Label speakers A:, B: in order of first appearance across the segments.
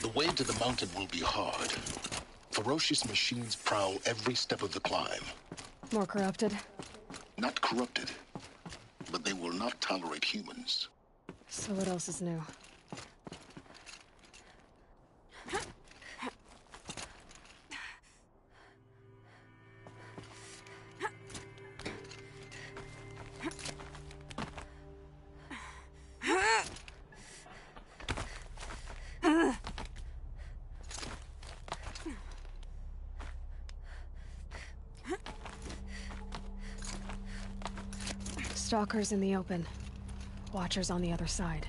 A: The way to the mountain will be hard. Ferocious machines prowl every step of the climb.
B: More corrupted?
A: Not corrupted, but they will not tolerate humans.
B: So what else is new? Stalkers in the open. Watchers on the other side.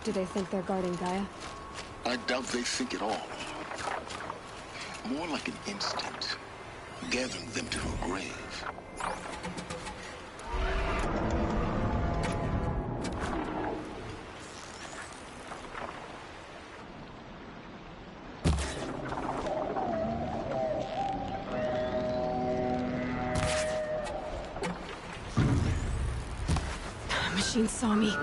B: Do they think they're guarding Gaia?
A: I doubt they think at all. More like an instinct, gathering them to her grave.
B: Machine saw me.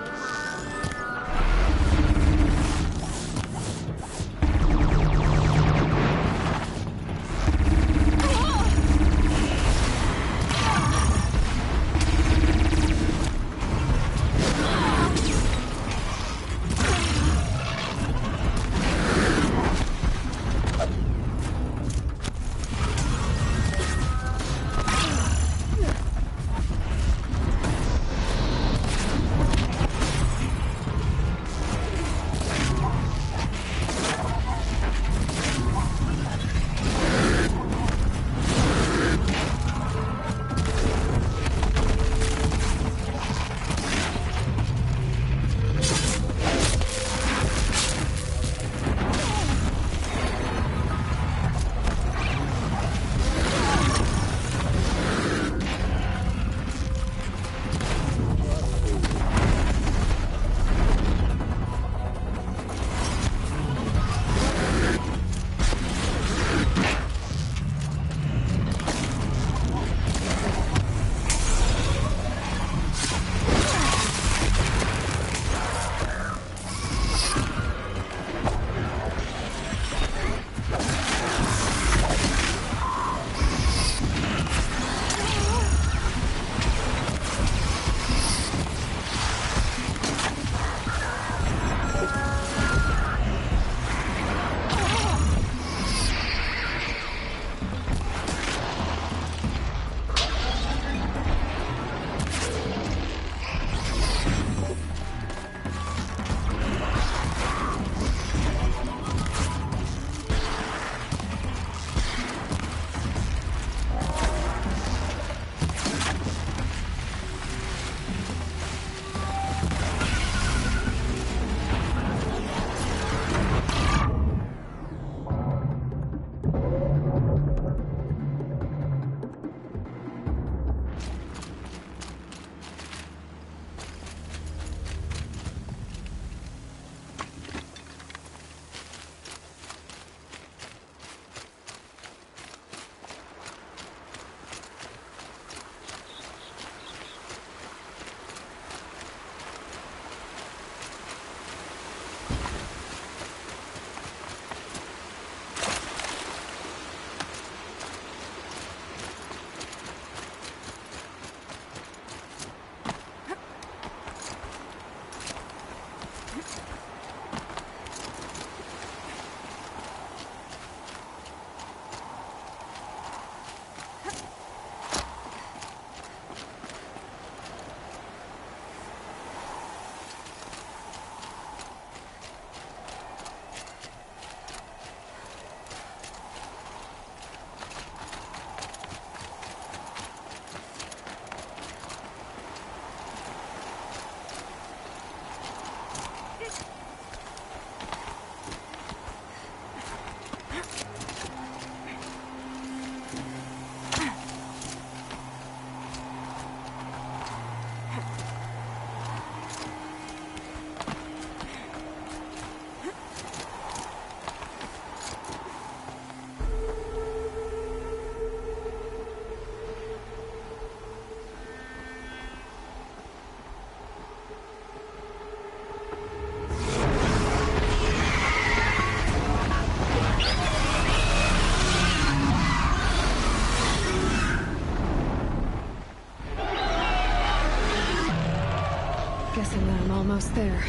B: Guessing that I'm almost there.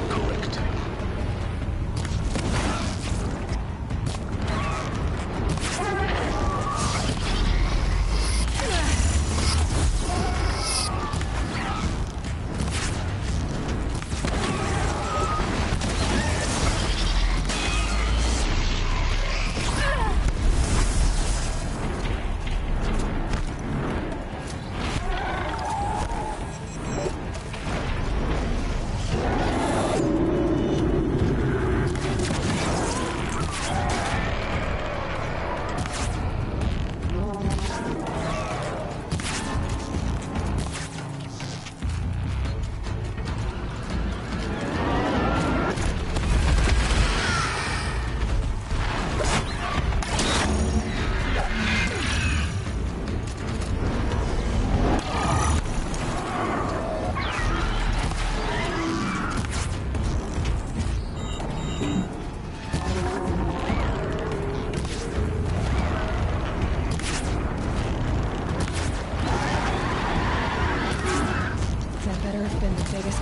A: Correct.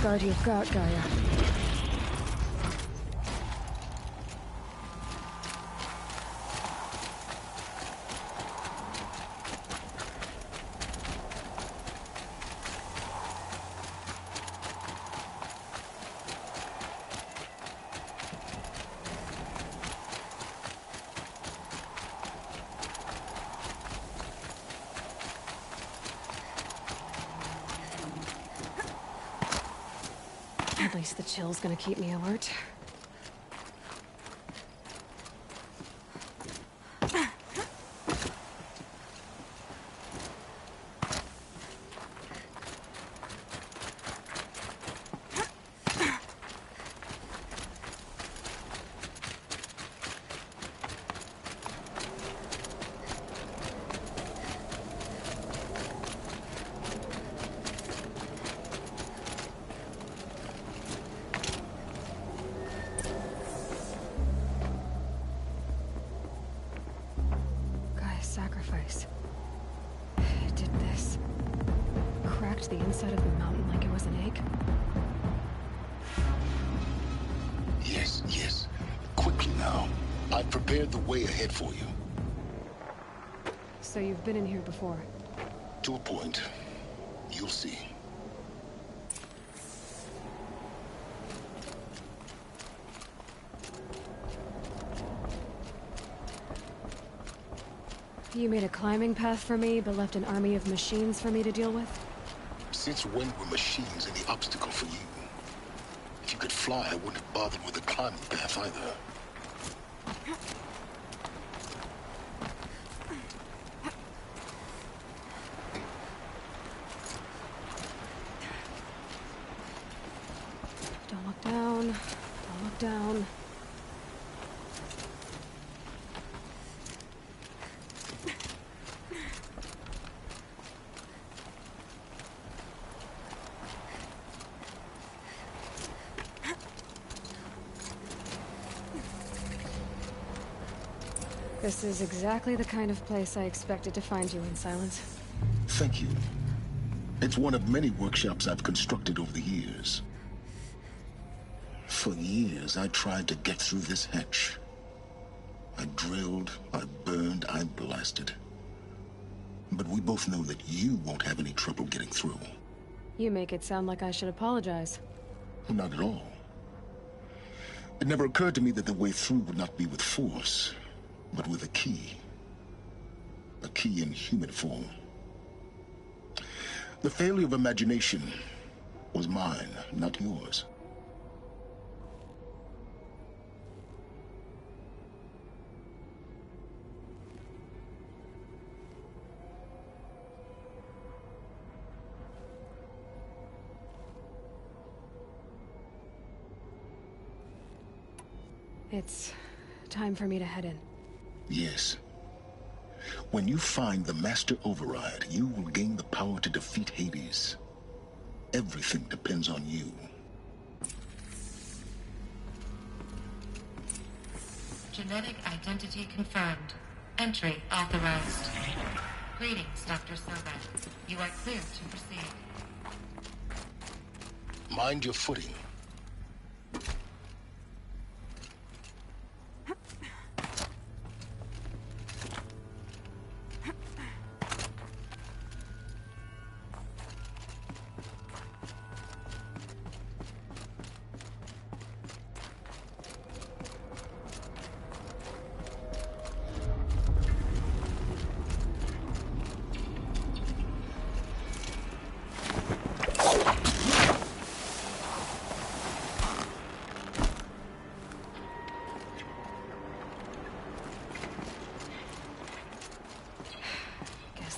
B: guard you've got, Gaia. At least the chill's gonna keep me alert. Sacrifice. It did this. Cracked the inside of the mountain like it was an egg.
A: Yes, yes. Quickly now. I've prepared the way ahead for you.
B: So you've been in here before?
A: To a point. You'll see.
B: You made a climbing path for me, but left an army of machines for me to deal with?
A: Since when were machines any obstacle for you? If you could fly, I wouldn't have bothered with a climbing path either.
B: Don't look down. Don't look down. This is exactly the kind of place I expected to find you in, Silence.
A: Thank you. It's one of many workshops I've constructed over the years. For years, I tried to get through this hatch. I drilled, I burned, I blasted. But we both know that you won't have any trouble getting through.
B: You make it sound like I should apologize.
A: Not at all. It never occurred to me that the way through would not be with force, but with a key. A key in human form. The failure of imagination was mine, not yours.
B: It's time for me to head in.
A: Yes. When you find the Master Override, you will gain the power to defeat Hades. Everything depends on you.
C: Genetic identity confirmed. Entry authorized. Greetings, Dr. Sobeck. You are clear to proceed.
A: Mind your footing.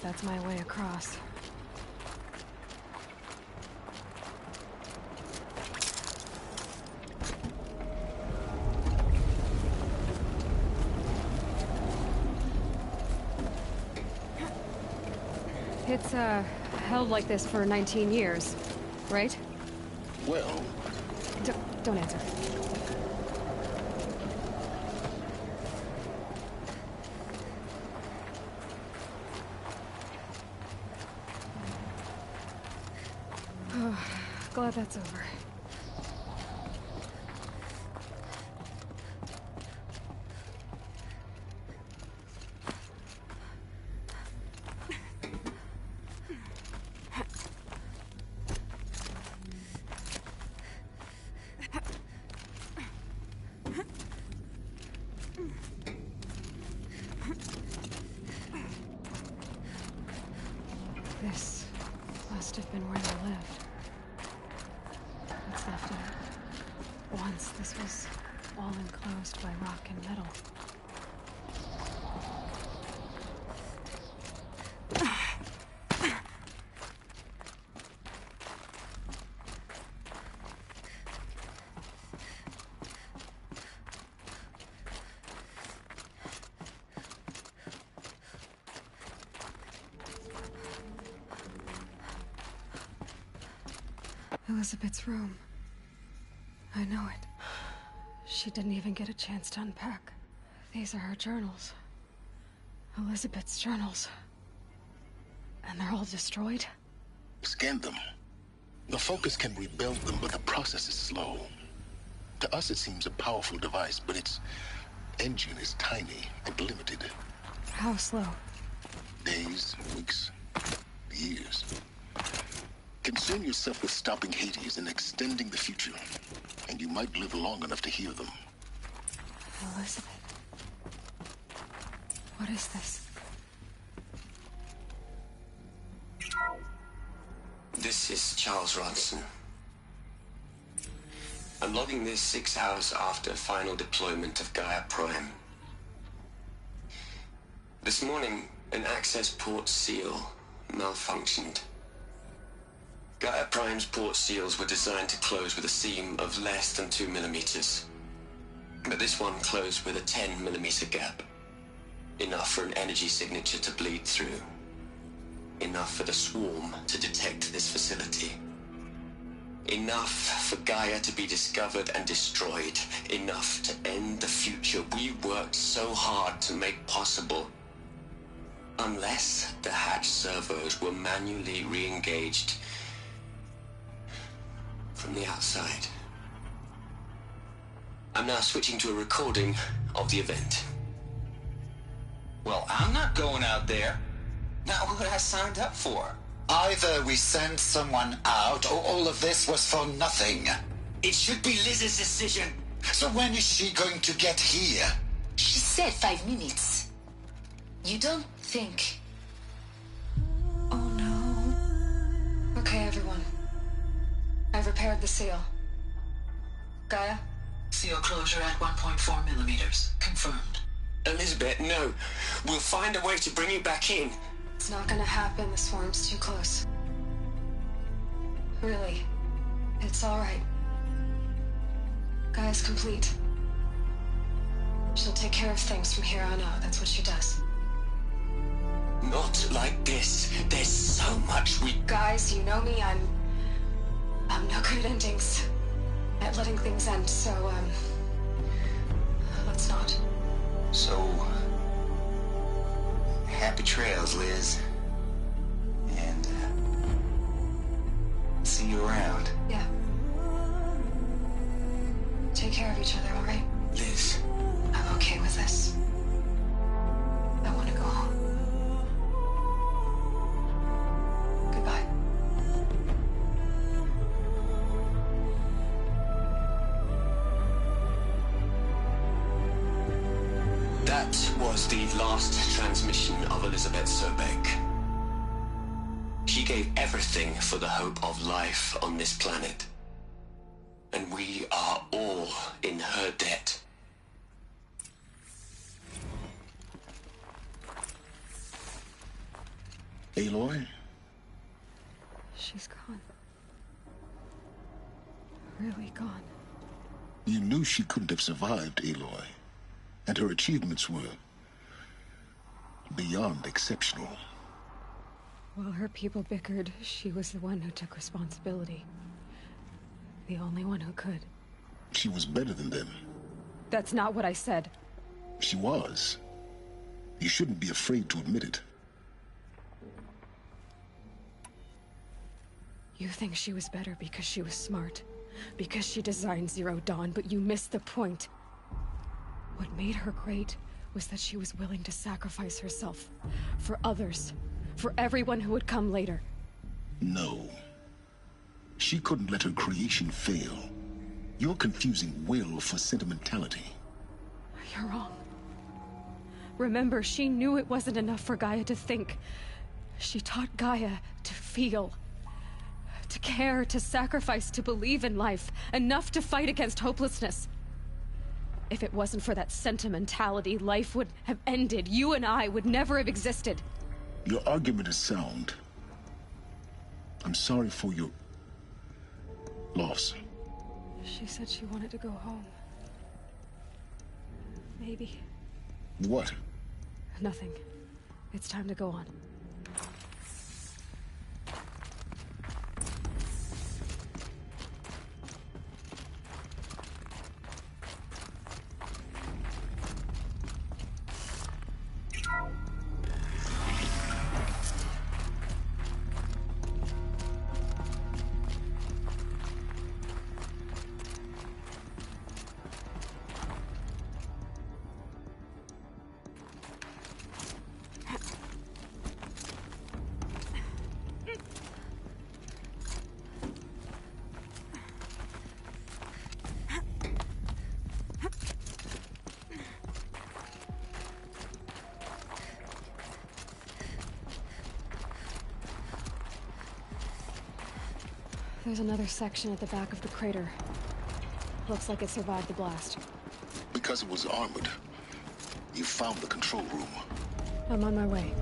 B: That's my way across. It's, held like this for 19 years, right?
A: Well...
B: Don't answer. Glad that's over. This must have been where they lived. What's left of it. Once this was all enclosed by rock and metal. Elizabeth's room. I know it. She didn't even get a chance to unpack. These are her journals. Elizabeth's journals. And they're all destroyed?
A: Scan them. The Focus can rebuild them, but the process is slow. To us, it seems a powerful device, but its engine is tiny and limited.
B: How slow?
A: Days, weeks, years. Concern yourself with stopping Hades and extending the future, and you might live long enough to hear them.
B: Elizabeth. What is this?
D: This is Charles Ronson. I'm logging this 6 hours after final deployment of Gaia Prime. This morning, an access port seal malfunctioned. Gaia Prime's port seals were designed to close with a seam of less than 2 millimeters. But this one closed with a 10 millimeter gap. Enough for an energy signature to bleed through. Enough for the swarm to detect this facility. Enough for Gaia to be discovered and destroyed. Enough to end the future we worked so hard to make possible. Unless the hatch servos were manually re-engaged from the outside. I'm now switching to a recording of the event.
E: Well, I'm not going out there. Not what I signed up for.
F: Either we send someone out, or all of this was for nothing.
E: It should be Liz's decision.
F: So when is she going to get here?
G: She said 5 minutes. You don't think...
B: Oh no. Okay, everyone. I've repaired the seal. Gaia?
H: Seal closure at 1.4 millimeters. Confirmed.
D: Elizabeth, no. We'll find a way to bring you back in.
B: It's not gonna happen. The swarm's too close. Really. It's alright. Gaia's complete. She'll take care of things from here on out. That's what she does.
D: Not like this. There's so much we...
B: Guys, you know me. I'm no good at endings. At letting things end, so, let's not.
E: So, happy trails, Liz. And, see you around.
B: Yeah. Take care of each other, alright?
D: Liz.
B: I'm okay with this. I want to go home. Goodbye.
D: That was the last transmission of Elizabeth Sobeck. She gave everything for the hope of life on this planet. And we are all in her debt.
A: Aloy?
B: She's gone. Really gone.
A: You knew she couldn't have survived, Aloy. And her achievements were beyond exceptional.
B: While her people bickered, she was the one who took responsibility. The only one who could.
A: She was better than them.
B: That's not what I said.
A: She was. You shouldn't be afraid to admit it.
B: You think she was better because she was smart. Because she designed Zero Dawn, but you missed the point. What made her great was that she was willing to sacrifice herself. For others. For everyone who would come later.
A: No. She couldn't let her creation fail. You're confusing will for sentimentality.
B: You're wrong. Remember, she knew it wasn't enough for Gaia to think. She taught Gaia to feel, to care, to sacrifice, to believe in life, enough to fight against hopelessness. If it wasn't for that sentimentality, life would have ended. You and I would never have existed.
A: Your argument is sound. I'm sorry for your loss.
B: She said she wanted to go home. Maybe.
A: What?
B: Nothing. It's time to go on. There's another section at the back of the crater. Looks like it survived the blast.
A: Because it was armored. You found the control room.
B: I'm on my way.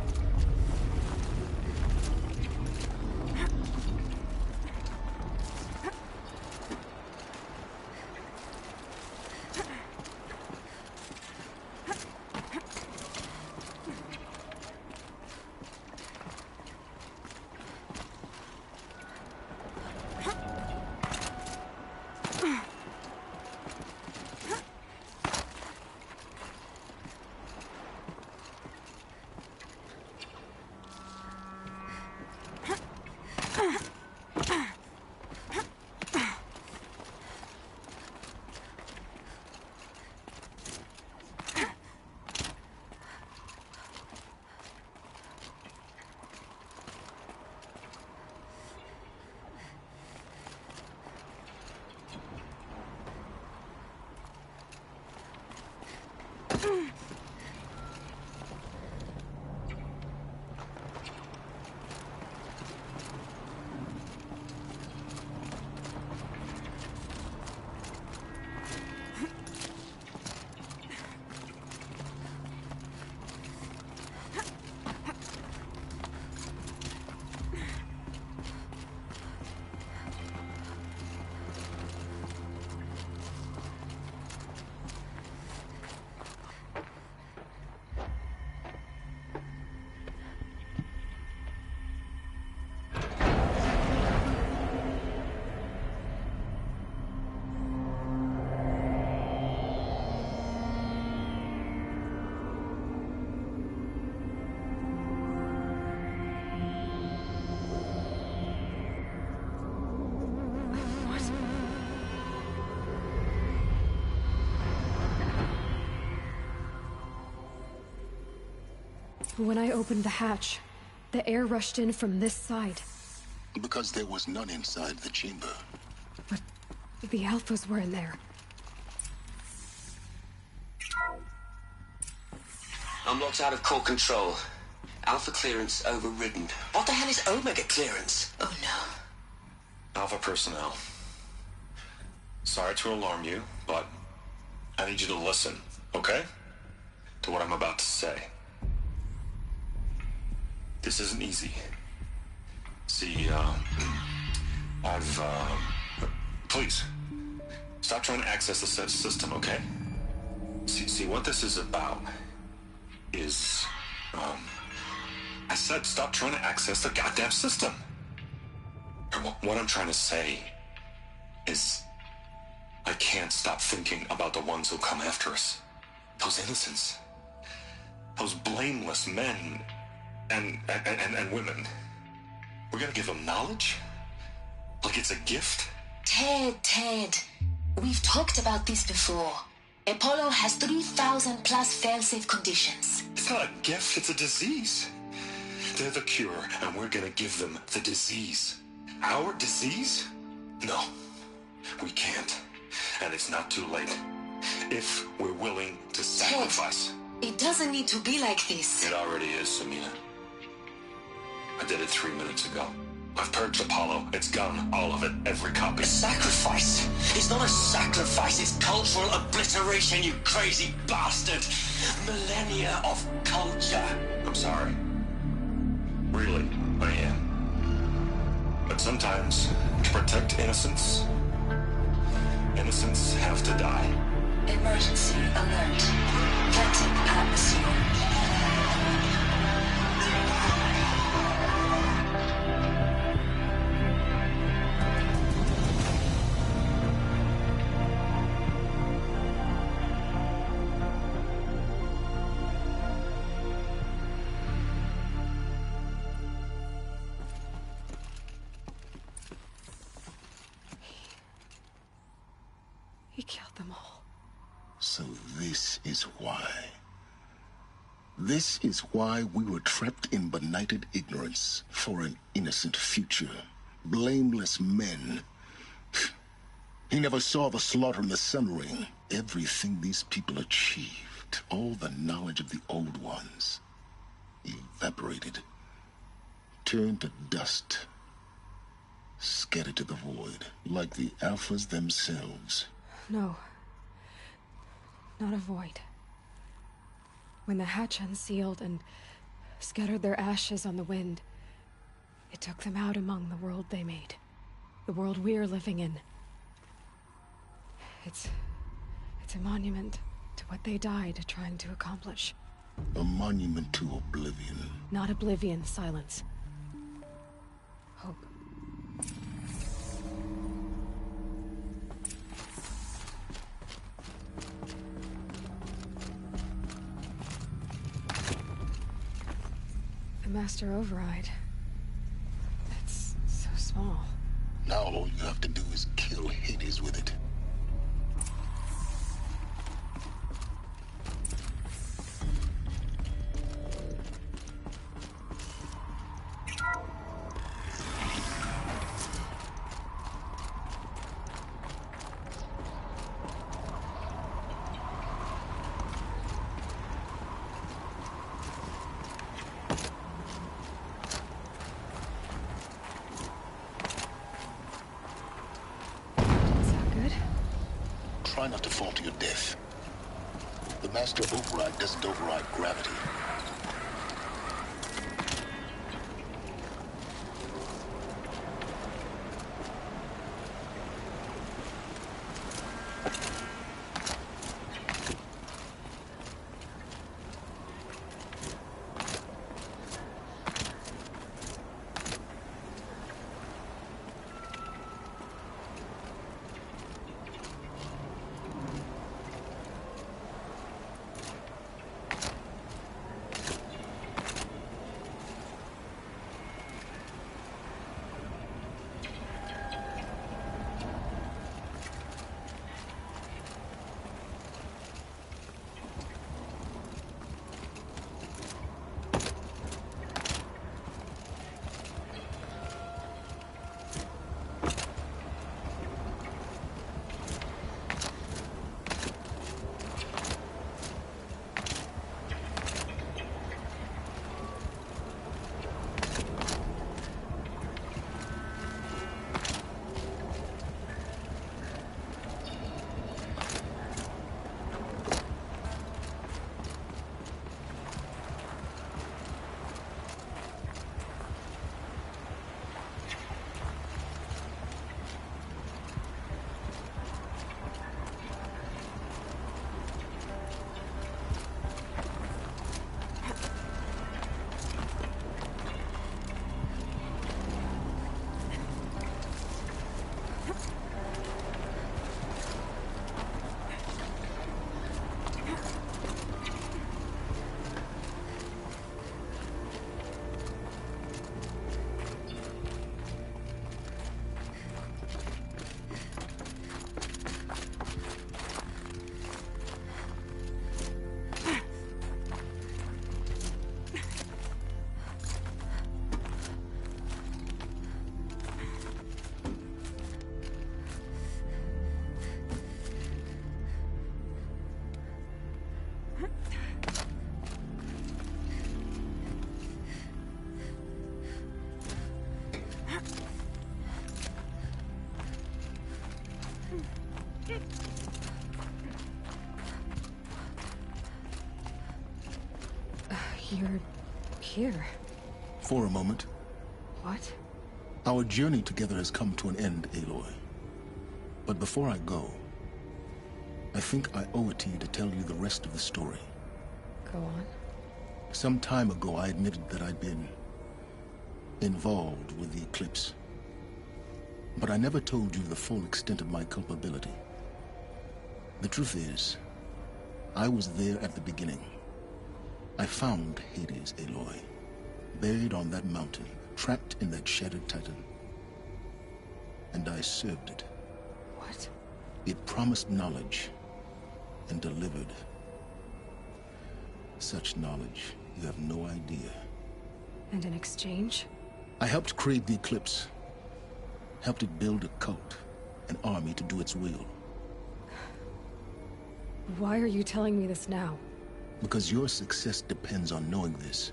B: When I opened the hatch, the air rushed in from this side.
A: Because there was none inside the chamber.
B: But the Alphas were in there.
D: I'm locked out of core control. Alpha clearance overridden. What the hell is Omega clearance?
G: Oh no.
I: Alpha personnel. Sorry to alarm you, but I need you to listen, okay? To what I'm about to say. This isn't easy. See, please, stop trying to access the system, okay? See, what this is about is, I said stop trying to access the goddamn system. And what I'm trying to say is, I can't stop thinking about the ones who come after us. Those innocents. Those blameless men and women. We're gonna give them knowledge? Like it's a gift?
G: Ted. We've talked about this before. Apollo has 3,000 plus fail-safe conditions.
I: It's not a gift, it's a disease. They're the cure, and we're gonna give them the disease. Our disease? No, we can't. And it's not too late. If we're willing to sacrifice.
G: Ted, it doesn't need to be like this.
I: It already is, Samina. I did it 3 minutes ago. I've purged Apollo. It's gone. All of it. Every copy.
D: A sacrifice? It's not a sacrifice. It's cultural obliteration, you crazy bastard. Millennia of culture.
I: I'm sorry. Really, I am. But sometimes, to protect innocence, innocents have to die.
G: Emergency alert. Venting atmosphere.
B: He killed them all.
A: So this is why. This is why we were trapped in benighted ignorance for an innocent future. Blameless men. He never saw the slaughter in the Sun Ring. Everything these people achieved, all the knowledge of the old ones, evaporated, turned to dust, scattered to the void, like the Alphas themselves.
B: No. Not a void. When the hatch unsealed and scattered their ashes on the wind, it took them out among the world they made. The world we're living in. It's a monument to what they died trying to accomplish.
A: A monument to oblivion.
B: Not oblivion, Silence. Hope. The Master Override. That's so small.
A: Now all you have to do is kill Hades with it. Try not to fall to your death. The Master Override doesn't override gravity.
B: You're here.
A: For a moment.
B: What?
A: Our journey together has come to an end, Aloy. But before I go, I think I owe it to you to tell you the rest of the story.
B: Go on.
A: Some time ago, I admitted that I'd been involved with the Eclipse. But I never told you the full extent of my culpability. The truth is, I was there at the beginning. I found Hades, Aloy, buried on that mountain, trapped in that shattered titan. And I served it.
B: What?
A: It promised knowledge and delivered. Such knowledge, you have no idea.
B: And in exchange?
A: I helped create the Eclipse. Helped it build a cult, an army to do its will.
B: Why are you telling me this now?
A: Because your success depends on knowing this.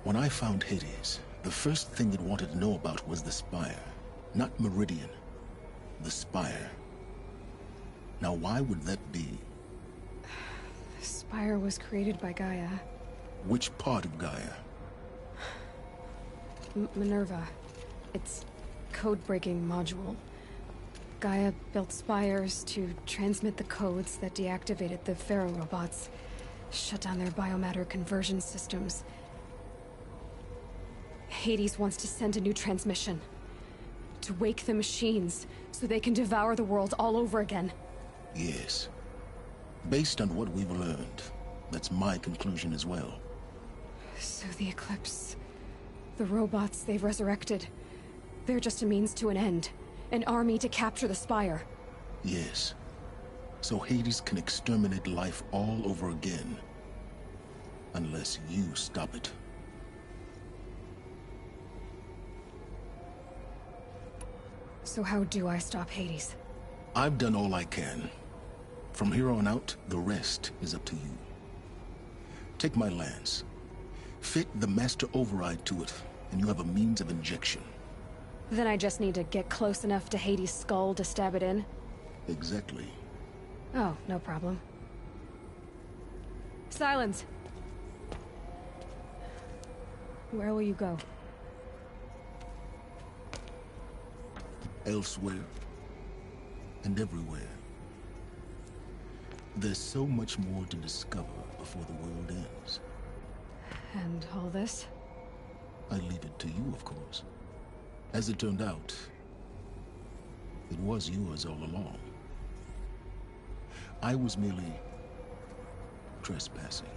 A: When I found Hades, the first thing it wanted to know about was the Spire. Not Meridian. The Spire. Now why would that be?
B: The Spire was created by Gaia.
A: Which part of Gaia?
B: Minerva. Its code-breaking module. Gaia built spires to transmit the codes that deactivated the Pharaoh robots, shut down their biomatter conversion systems. Hades wants to send a new transmission. To wake the machines, so they can devour the world all over again.
A: Yes. Based on what we've learned, that's my conclusion as well.
B: So the Eclipse... the robots they've resurrected... they're just a means to an end. An army to capture the Spire.
A: Yes. So Hades can exterminate life all over again. Unless you stop it.
B: So how do I stop Hades?
A: I've done all I can. From here on out, the rest is up to you. Take my lance. Fit the Master Override to it, and you have a means of injection.
B: Then I just need to get close enough to Hades' skull to stab it in?
A: Exactly.
B: Oh, no problem. Silence! Where will you go?
A: Elsewhere. And everywhere. There's so much more to discover before the world ends.
B: And all this?
A: I leave it to you, of course. As it turned out, it was yours all along. I was merely trespassing.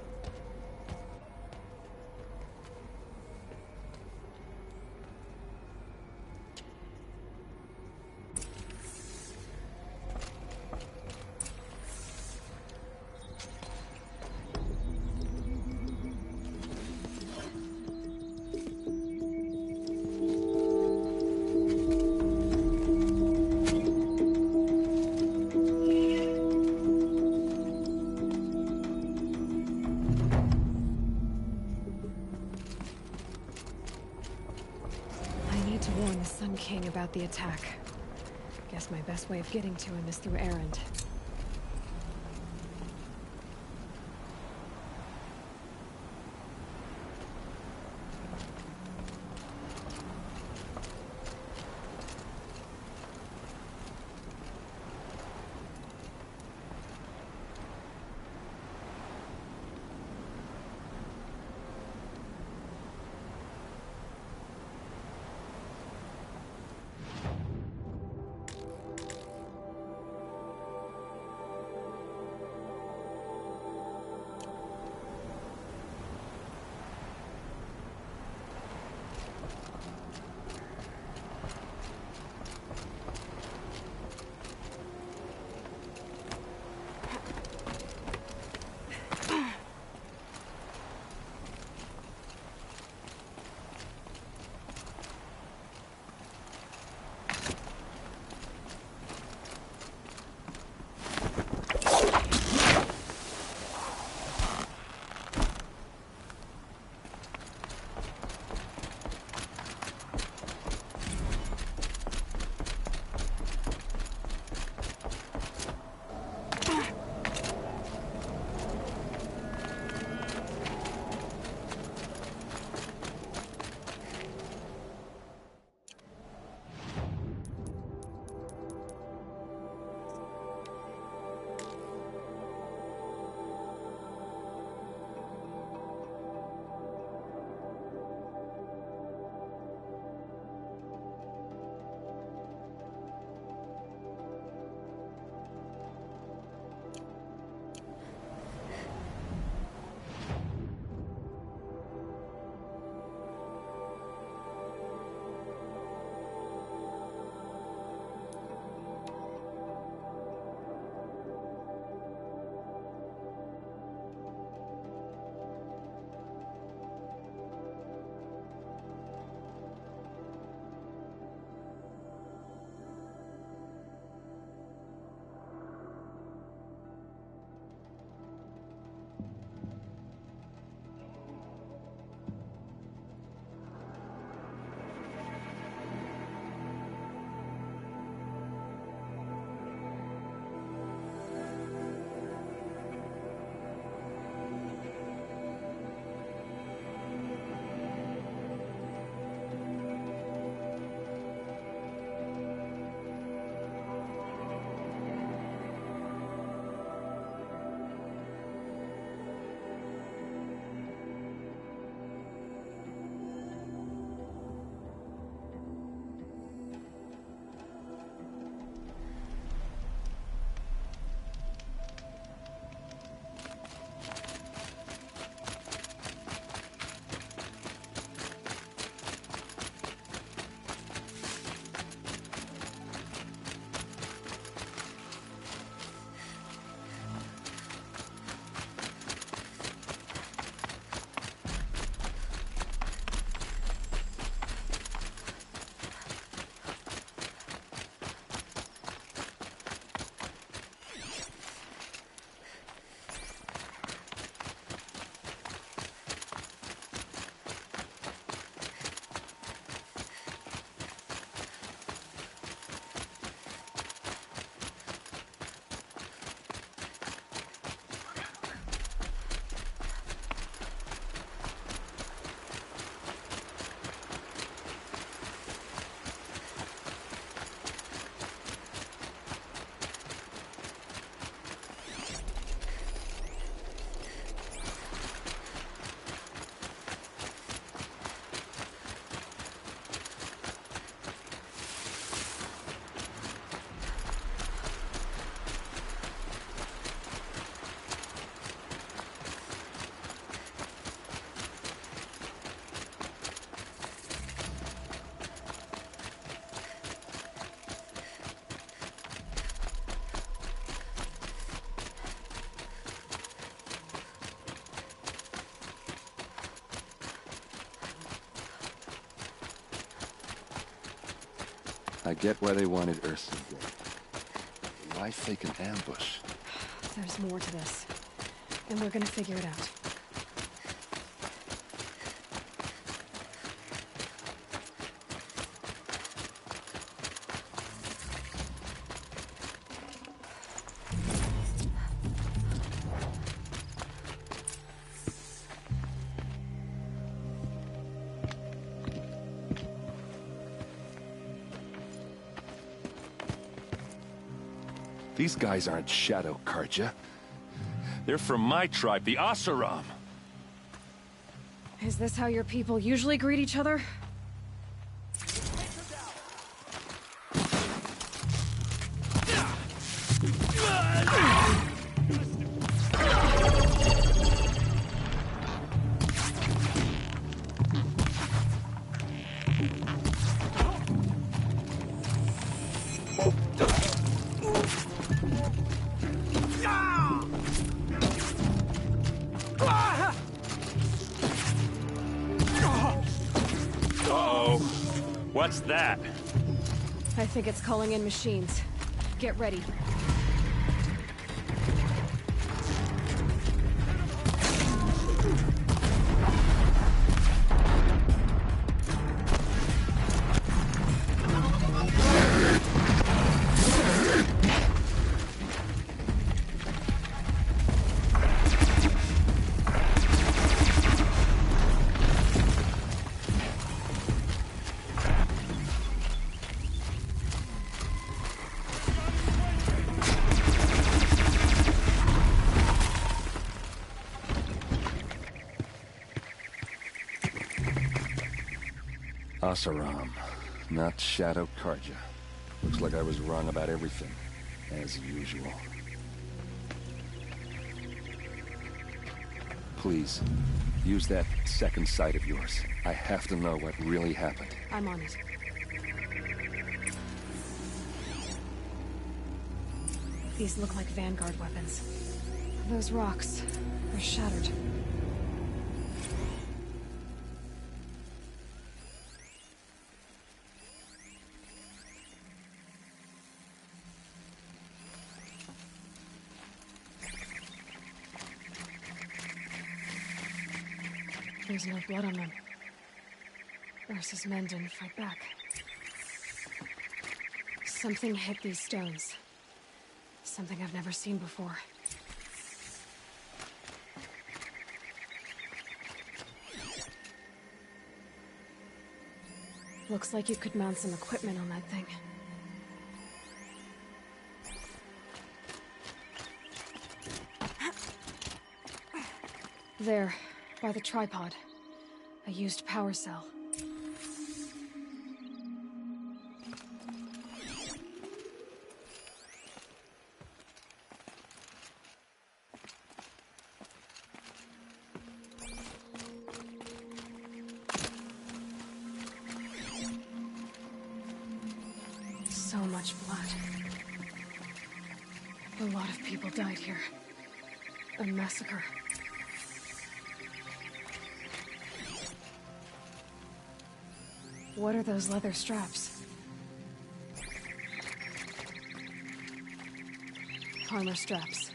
B: About the attack. Guess my best way of getting to him is through Erend.
J: I get why they wanted Ursa dead. Why fake an ambush?
B: There's more to this. And we're gonna figure it out.
J: These guys aren't Shadow Carja. They're from my tribe, the Oseram.
B: Is this how your people usually greet each other?
J: What's that?
B: I think it's calling in machines. Get ready.
J: Oseram, not Shadow Carja. Looks like I was wrong about everything, as usual. Please, use that second sight of yours. I have to know what really happened.
B: I'm on it. These look like Vanguard weapons. Those rocks, they're shattered. There's no blood on them. Ursa's men didn't fight back. Something hit these stones. Something I've never seen before. Looks like you could mount some equipment on that thing. There, by the tripod. A used power cell. So much blood. A lot of people died here. A massacre. What are those leather straps? Armor straps,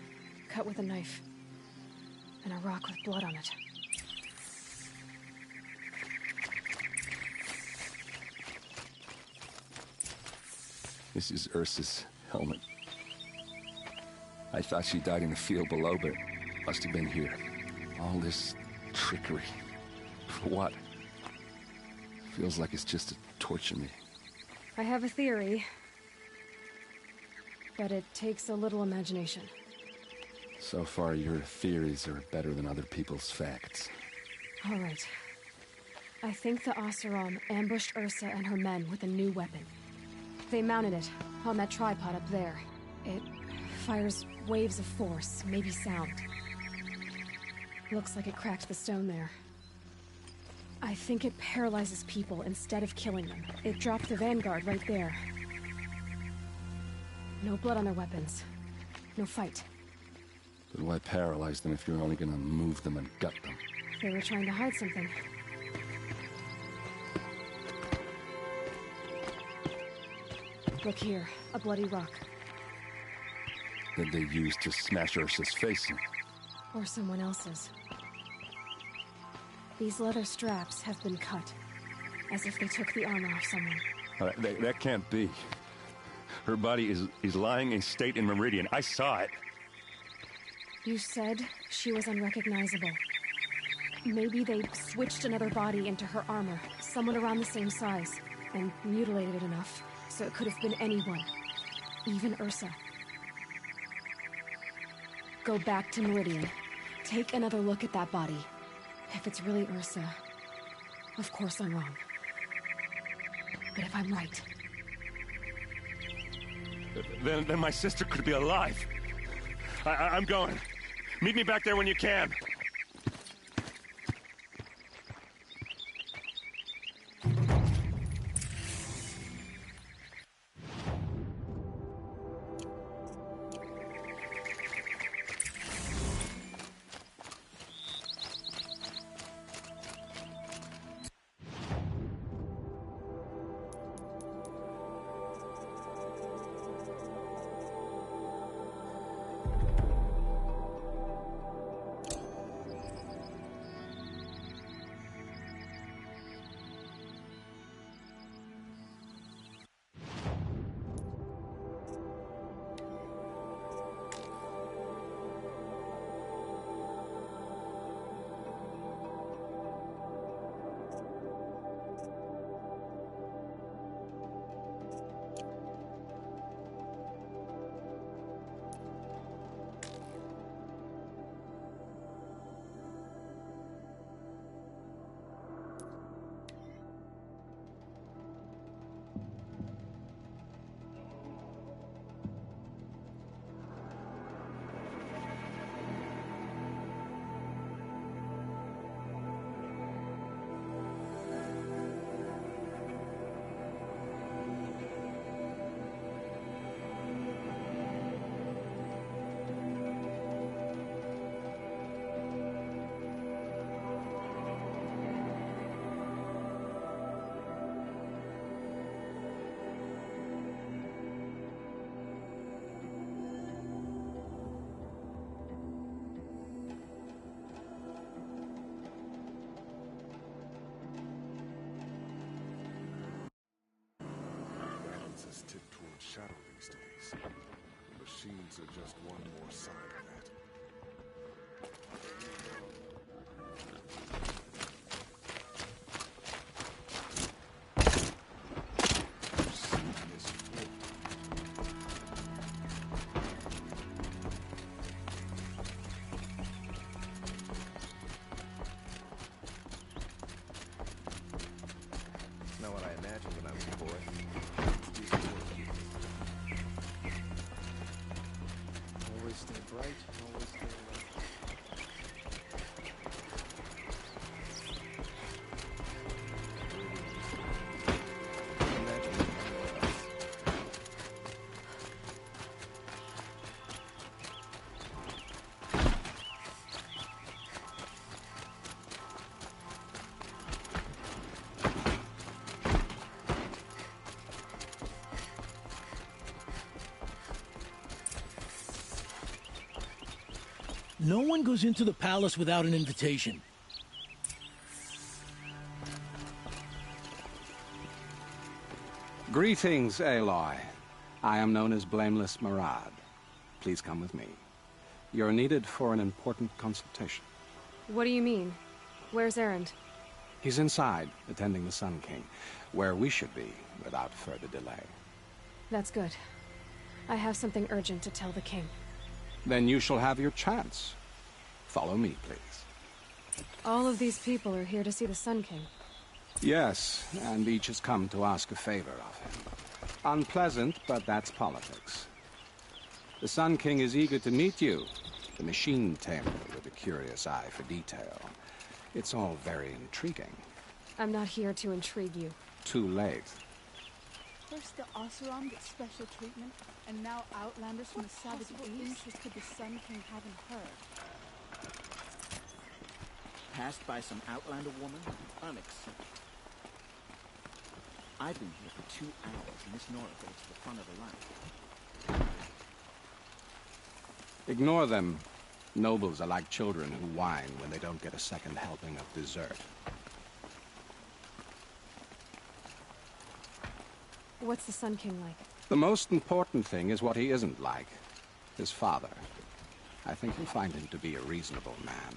B: cut with a knife, and a rock with blood on it.
J: This is Ursa's helmet. I thought she died in the field below, but must have been here. All this trickery. For what? Feels like it's just to torture me.
B: I have a theory, but it takes a little imagination.
J: So far, your theories are better than other people's facts.
B: All right. I think the Oseram ambushed Ursa and her men with a new weapon. They mounted it on that tripod up there. It fires waves of force, maybe sound. Looks like it cracked the stone there. I think it paralyzes people instead of killing them. It dropped the Vanguard right there. No blood on their weapons. No fight.
J: But why paralyze them if you're only gonna move them and gut them?
B: They were trying to hide something. Look here, a bloody rock.
J: That they used to smash Ursa's face in.
B: Or someone else's. These leather straps have been cut, as if they took the armor off someone.
J: That can't be. Her body is lying in state in Meridian. I saw it.
B: You said she was unrecognizable. Maybe they switched another body into her armor, someone around the same size, and mutilated it enough, so it could have been anyone. Even Ursa. Go back to Meridian. Take another look at that body. If it's really Ursa, of course I'm wrong. But if I'm right...
J: Then my sister could be alive. I'm going. Meet me back there when you can.
K: Tip towards shadow these days. The machines are just one more sign of that.
L: Not what I imagined when I was a boy. Always stay bright, always stay alive.
M: No one goes into the palace without an invitation.
N: Greetings, Aloy. I am known as Blameless Marad. Please come with me. You're needed for an important consultation.
B: What do you mean? Where's Erend?
N: He's inside, attending the Sun King, where we should be without further delay.
B: That's good. I have something urgent to tell the king.
N: Then you shall have your chance. Follow me, please.
B: All of these people are here to see the Sun King.
N: Yes, and each has come to ask a favor of him. Unpleasant, but that's politics. The Sun King is eager to meet you, the machine tamer with a curious eye for detail. It's all very intriguing.
B: I'm not here to intrigue you.
N: Too late.
O: First the Oseram gets special treatment, and now Outlanders from the Savage East. Interest could the Sun King have in her?
P: Passed by some Outlander woman? Unacceptable. I've been here for 2 hours, and Miss Nora goes to the front of the line.
N: Ignore them. Nobles are like children who whine when they don't get a second helping of dessert.
B: What's the Sun King like?
N: The most important thing is what he isn't like. His father. I think you'll find him to be a reasonable man.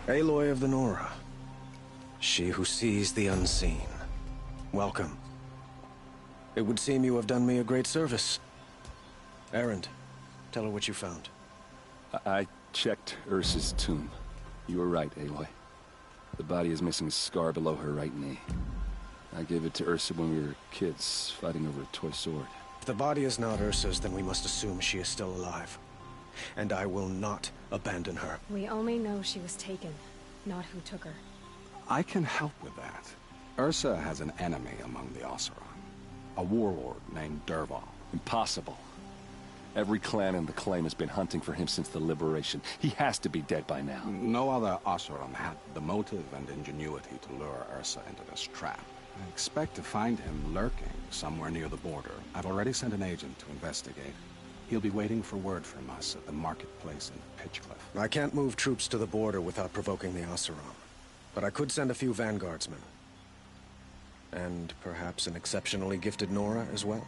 Q: Aloy of the Nora. She who sees the unseen. Welcome. It would seem you have done me a great service. Erend, tell her what you found.
J: I checked Ursa's tomb. You were right, Aloy. The body is missing a scar below her right knee. I gave it to Ursa when we were kids, fighting over a toy sword.
Q: If the body is not Ursa's, then we must assume she is still alive. And I will not abandon her.
B: We only know she was taken, not who took her.
N: I can help with that. Ursa has an enemy among the Oseram. A warlord named Dervahl.
J: Impossible. Every clan in the claim has been hunting for him since the liberation. He has to be dead by now.
N: No other Oseram had the motive and ingenuity to lure Ursa into this trap. I expect to find him lurking somewhere near the border. I've already sent an agent to investigate. He'll be waiting for word from us at the marketplace in Pitchcliff.
Q: I can't move troops to the border without provoking the Oseram. But I could send a few vanguardsmen. And perhaps an exceptionally gifted Nora as well.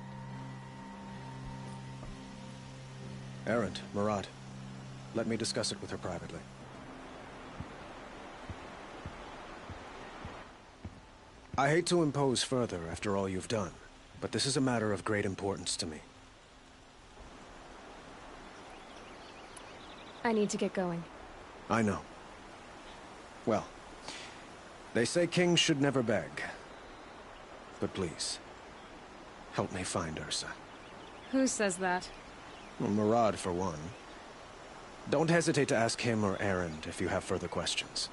Q: Erend, Murad, let me discuss it with her privately. I hate to impose further after all you've done, but this is a matter of great importance to me.
B: I need to get going.
Q: I know. Well, they say kings should never beg. But please, help me find Ursa.
B: Who says that?
Q: Well, Murad, for one. Don't hesitate to ask him or Erend if you have further questions.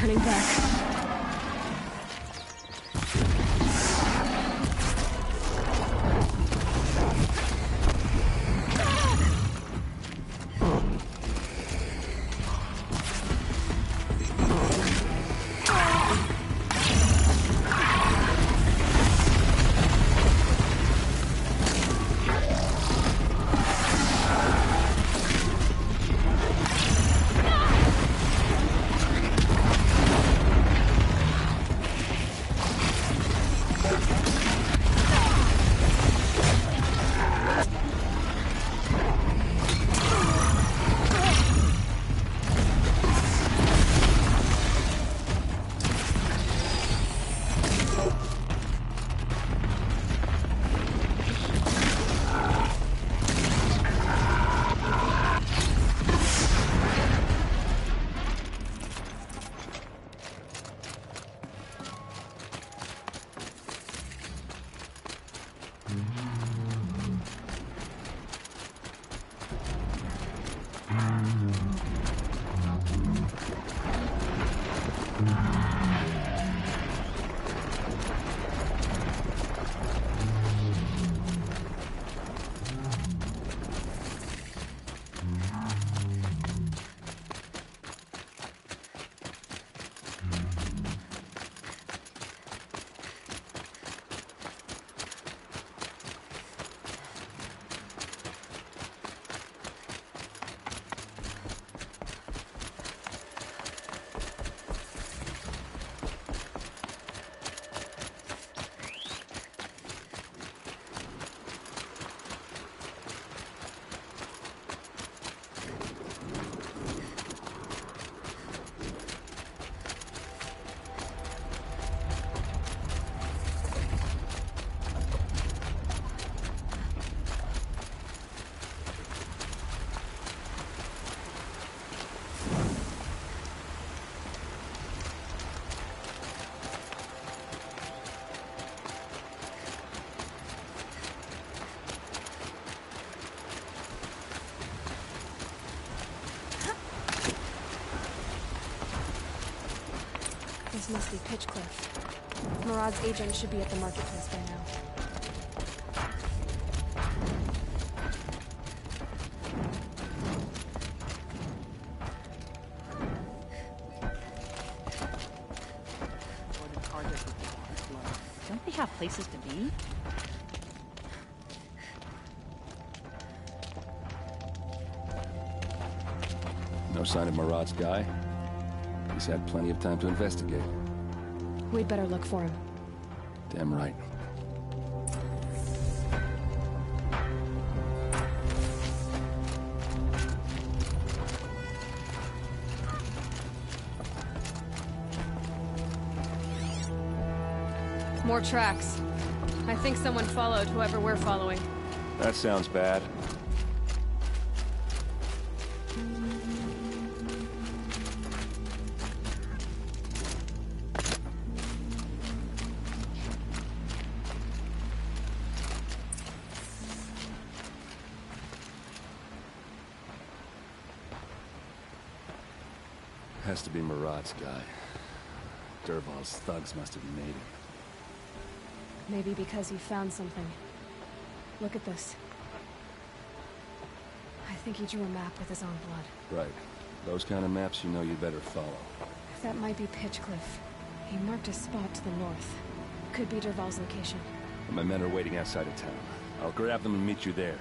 B: turning back. This must be Pitchcliff. Murad's agent should be at the marketplace by now.
R: Don't they have places to be?
J: No sign of Murad's guy? He's had plenty of time to investigate.
B: We'd better look for him.
J: Damn right.
B: More tracks. I think someone followed whoever we're following.
J: That sounds bad. Has to be Murad's guy. Dervahl's thugs must have made him.
B: Maybe because he found something. Look at this. I think he drew a map with his own blood.
J: Right. Those kind of maps you know you better follow.
B: That might be Pitchcliff. He marked a spot to the north. Could be Dervahl's location.
J: My men are waiting outside of town. I'll grab them and meet you there.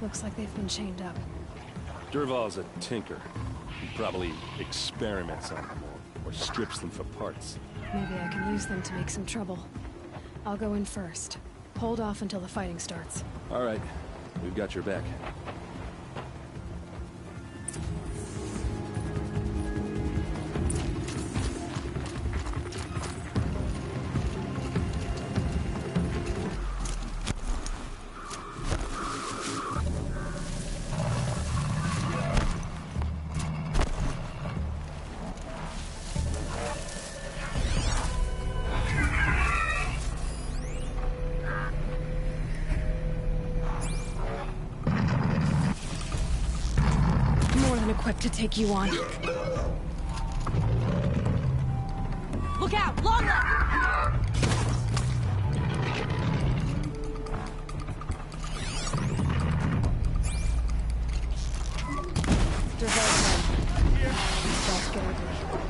B: Looks like they've been chained up.
J: Dervahl's a tinker. He probably experiments on them or strips them for parts.
B: Maybe I can use them to make some trouble. I'll go in first. Hold off until the fighting starts.
J: All right. We've got your back.
B: Equipped to take you on.
R: Look out! Long left!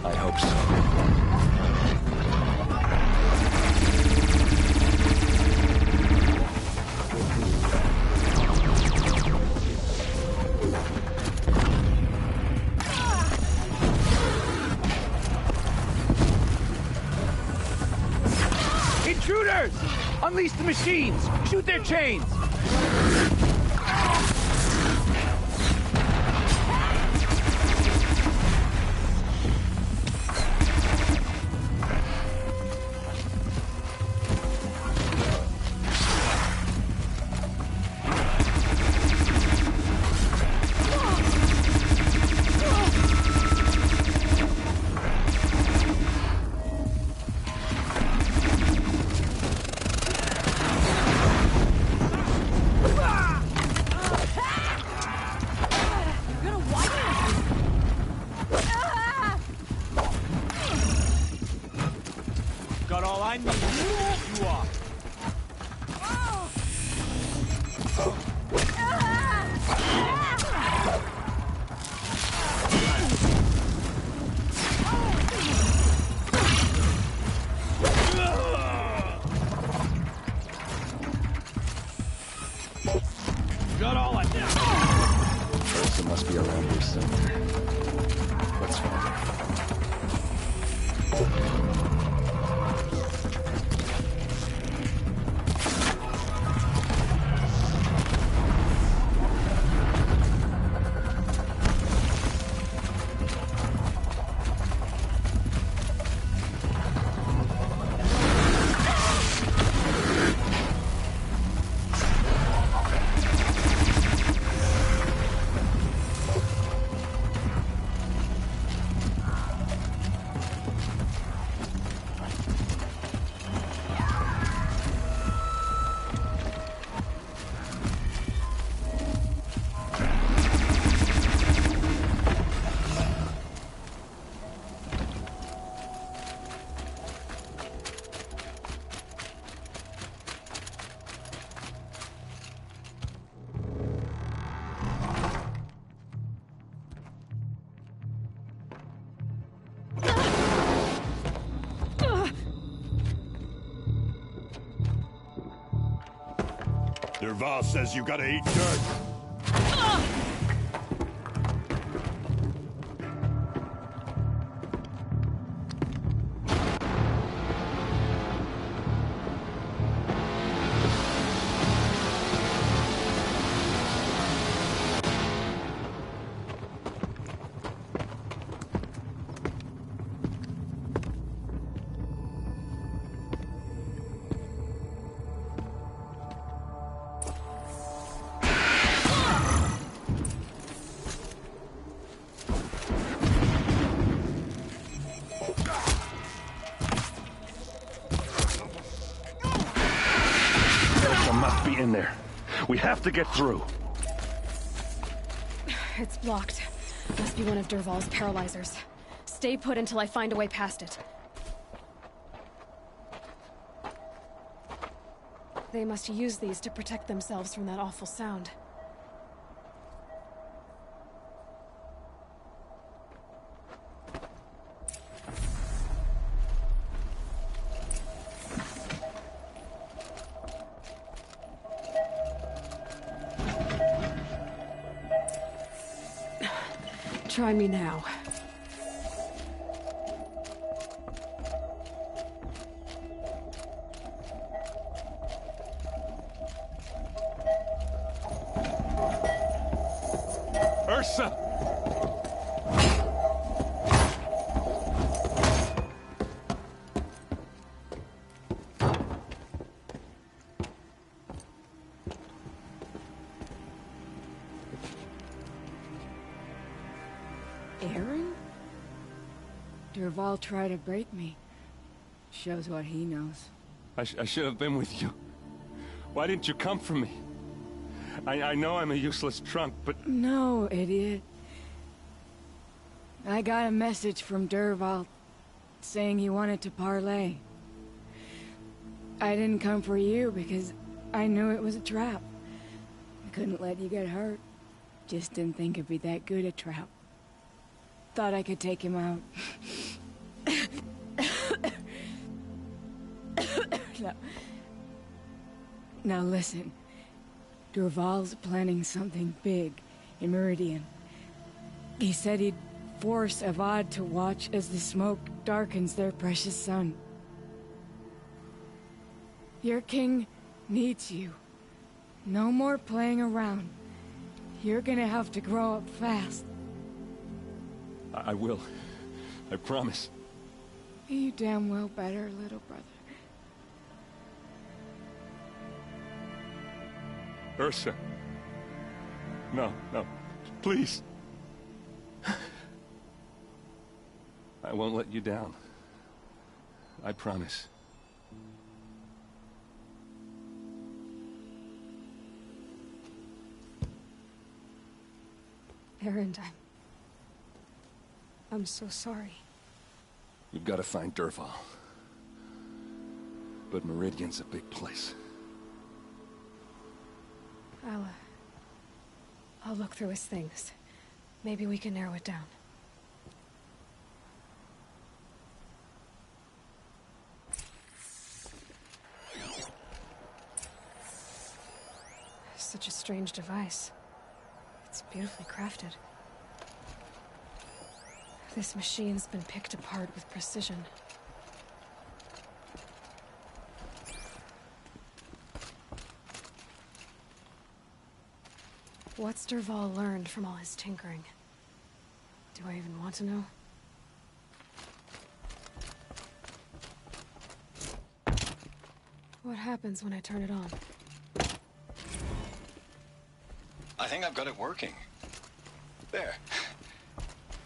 J: I hope so.
S: Intruders! Unleash the machines! Shoot their chains! I need you are. Got all I need.
J: Ursa must be around here somewhere. Let's find her.
T: Dervahl says you gotta eat dirt. In there. We have to get through.
B: It's blocked. Must be one of Dervahl's paralyzers. Stay put until I find a way past it. They must use these to protect themselves from that awful sound. Try me now.
J: Ursa!
U: Aaron? Dervahl tried to break me. Shows what he knows.
J: I should have been with you. Why didn't you come for me? I know I'm a useless trunk, but...
U: No, idiot. I got a message from Dervahl saying he wanted to parlay. I didn't come for you because I knew it was a trap. I couldn't let you get hurt. Just didn't think it'd be that good a trap. Thought I could take him out. No. Now listen. Dervahl's planning something big in Meridian. He said he'd force Avad to watch as the smoke darkens their precious sun. Your king needs you. No more playing around. You're gonna have to grow up fast.
J: I will. I promise.
U: You damn well better, little brother.
J: Ursa. No, no. Please. I won't let you down. I promise.
B: Erend, I'm so sorry.
J: We've got to find Dervahl. But Meridian's a big place.
B: I'll look through his things. Maybe we can narrow it down. Such a strange device. It's beautifully crafted. This machine's been picked apart with precision. What's Dervahl learned from all his tinkering? Do I even want to know? What happens when I turn it on?
D: I think I've got it working. There.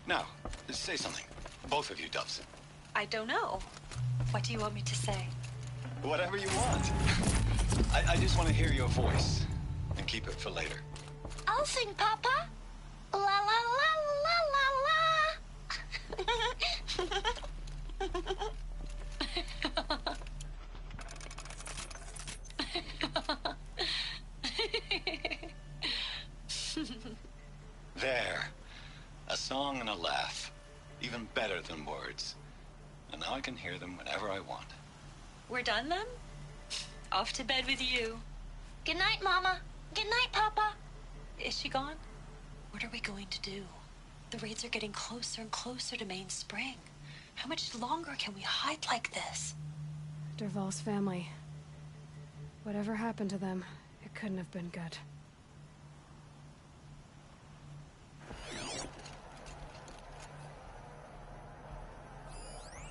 D: Now, say something. Both of you, Doves.
V: I don't know. What do you want me to say?
D: Whatever you want. I just want to hear your voice. And keep it for later.
G: I'll sing, Papa. La la la la la la.
D: There. A song and a laugh. Even better than words. And now I can hear them whenever I want.
V: We're done then? Off to bed with you.
G: Good night, Mama. Good night, Papa.
V: Is she gone? What are we going to do? The raids are getting closer and closer to Main Spring. How much longer can we hide like this?
B: Dervahl's family. Whatever happened to them, it couldn't have been good.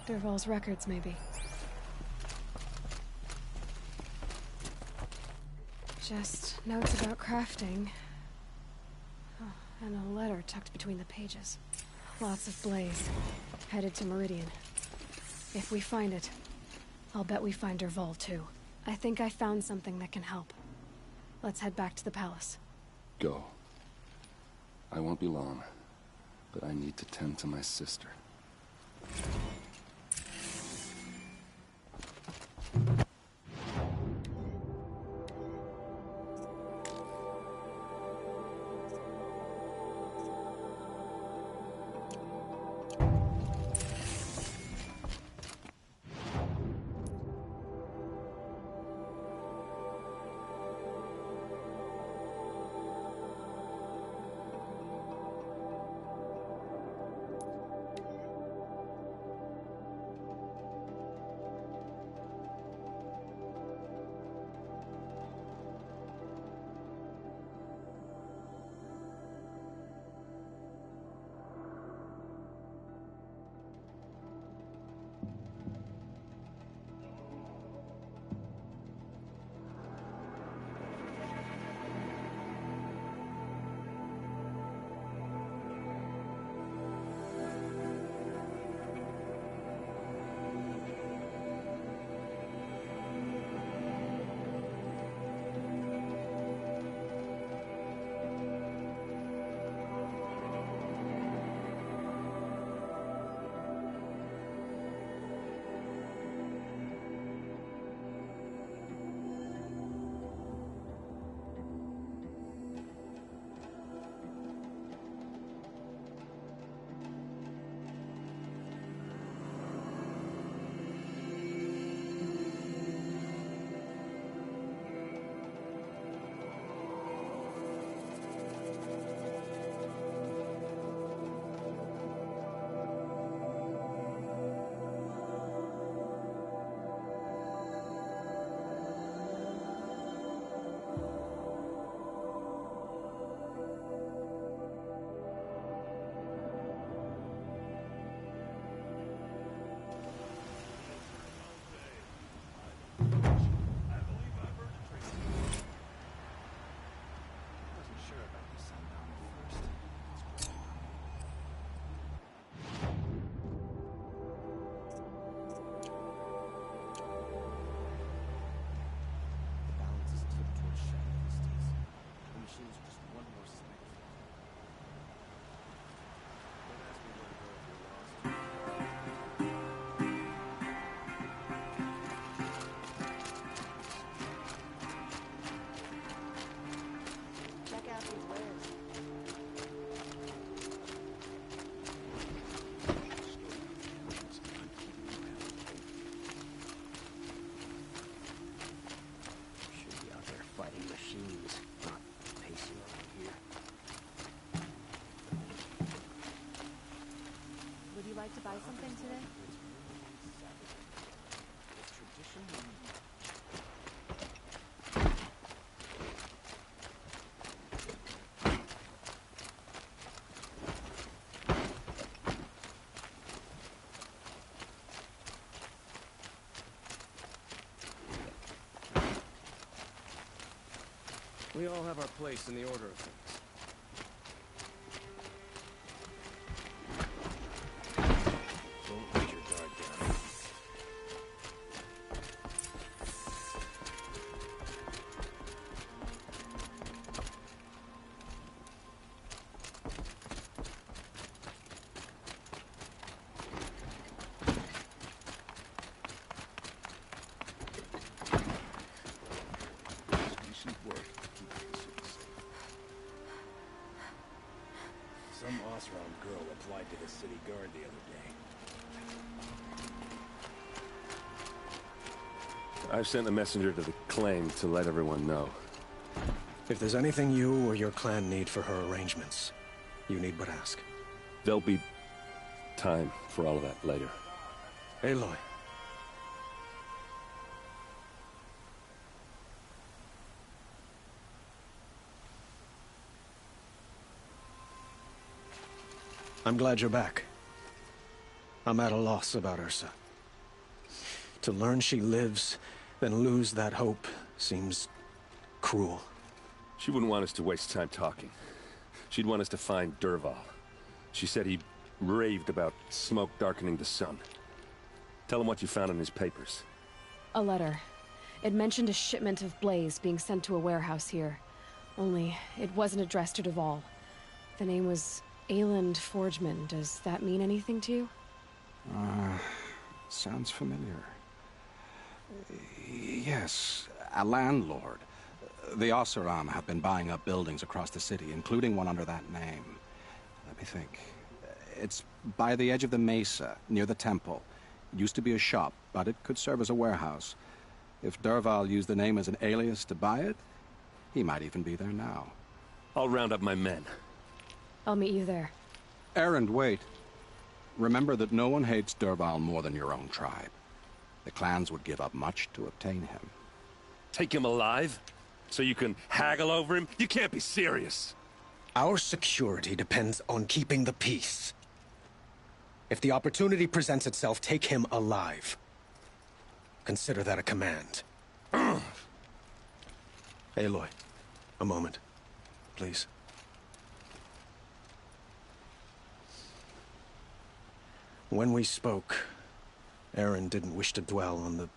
B: Dervahl's records, maybe. Just notes about crafting. Oh, and a letter tucked between the pages. Lots of blaze. Headed to Meridian. If we find it, I'll bet we find Dervahl too. I think I found something that can help. Let's head back to the palace.
J: Go. I won't be long, but I need to tend to my sister.
U: today?
L: We all have our place in the order of things. Don't let your guard down.
P: Decent work. Some Oseram girl applied to the city guard the other day.
J: I've sent a messenger to the claim to let everyone know.
Q: If there's anything you or your clan need for her arrangements, you need but ask.
J: There'll be time for all of that later.
Q: Aloy. I'm glad you're back. I'm at a loss about Ursa. To learn she lives, then lose that hope, seems cruel.
J: She wouldn't want us to waste time talking. She'd want us to find Dervahl. She said he raved about smoke darkening the sun. Tell him what you found in his papers.
B: A letter. It mentioned a shipment of blaze being sent to a warehouse here. Only, it wasn't addressed to Dervahl. The name was Ayland Forgeman. Does that mean anything to you?
N: Sounds familiar. Yes, a landlord. The Oseram have been buying up buildings across the city, including one under that name. Let me think. It's by the edge of the mesa, near the temple. It used to be a shop, but it could serve as a warehouse. If Dervahl used the name as an alias to buy it, he might even be there now.
J: I'll round up my men.
B: I'll meet you there.
N: Erend, wait. Remember that no one hates Dervahl more than your own tribe. The clans would give up much to obtain him.
J: Take him alive? So you can haggle over him? You can't be serious.
Q: Our security depends on keeping the peace. If the opportunity presents itself, take him alive. Consider that a command. Aloy, a moment, please. When we spoke, Erend didn't wish to dwell on the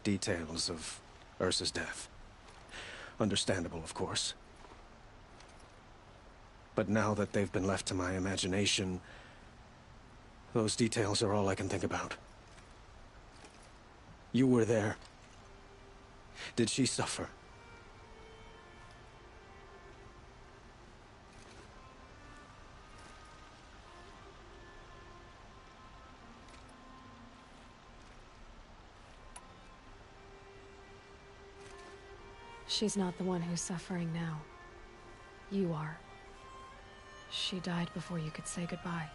Q: details of Ursa's death. Understandable, of course. But now that they've been left to my imagination, those details are all I can think about. You were there. Did she suffer?
B: She's not the one who's suffering now. You are. She died before you could say goodbye.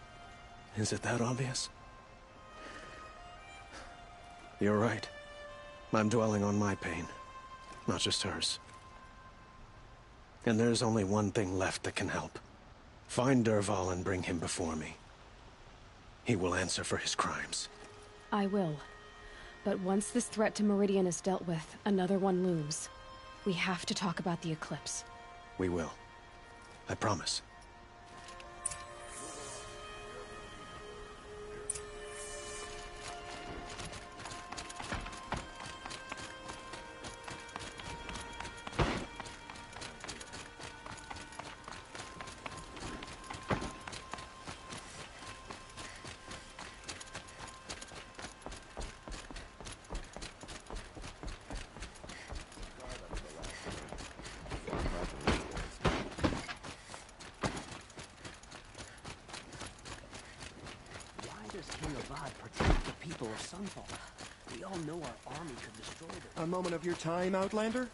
Q: Is it that obvious? You're right. I'm dwelling on my pain, not just hers. And there's only one thing left that can help. Find Dervahl and bring him before me. He will answer for his crimes.
B: I will. But once this threat to Meridian is dealt with, another one looms. We have to talk about the eclipse.
Q: We will. I promise.
C: We all know our army could destroy them.
F: A moment of your time, Outlander?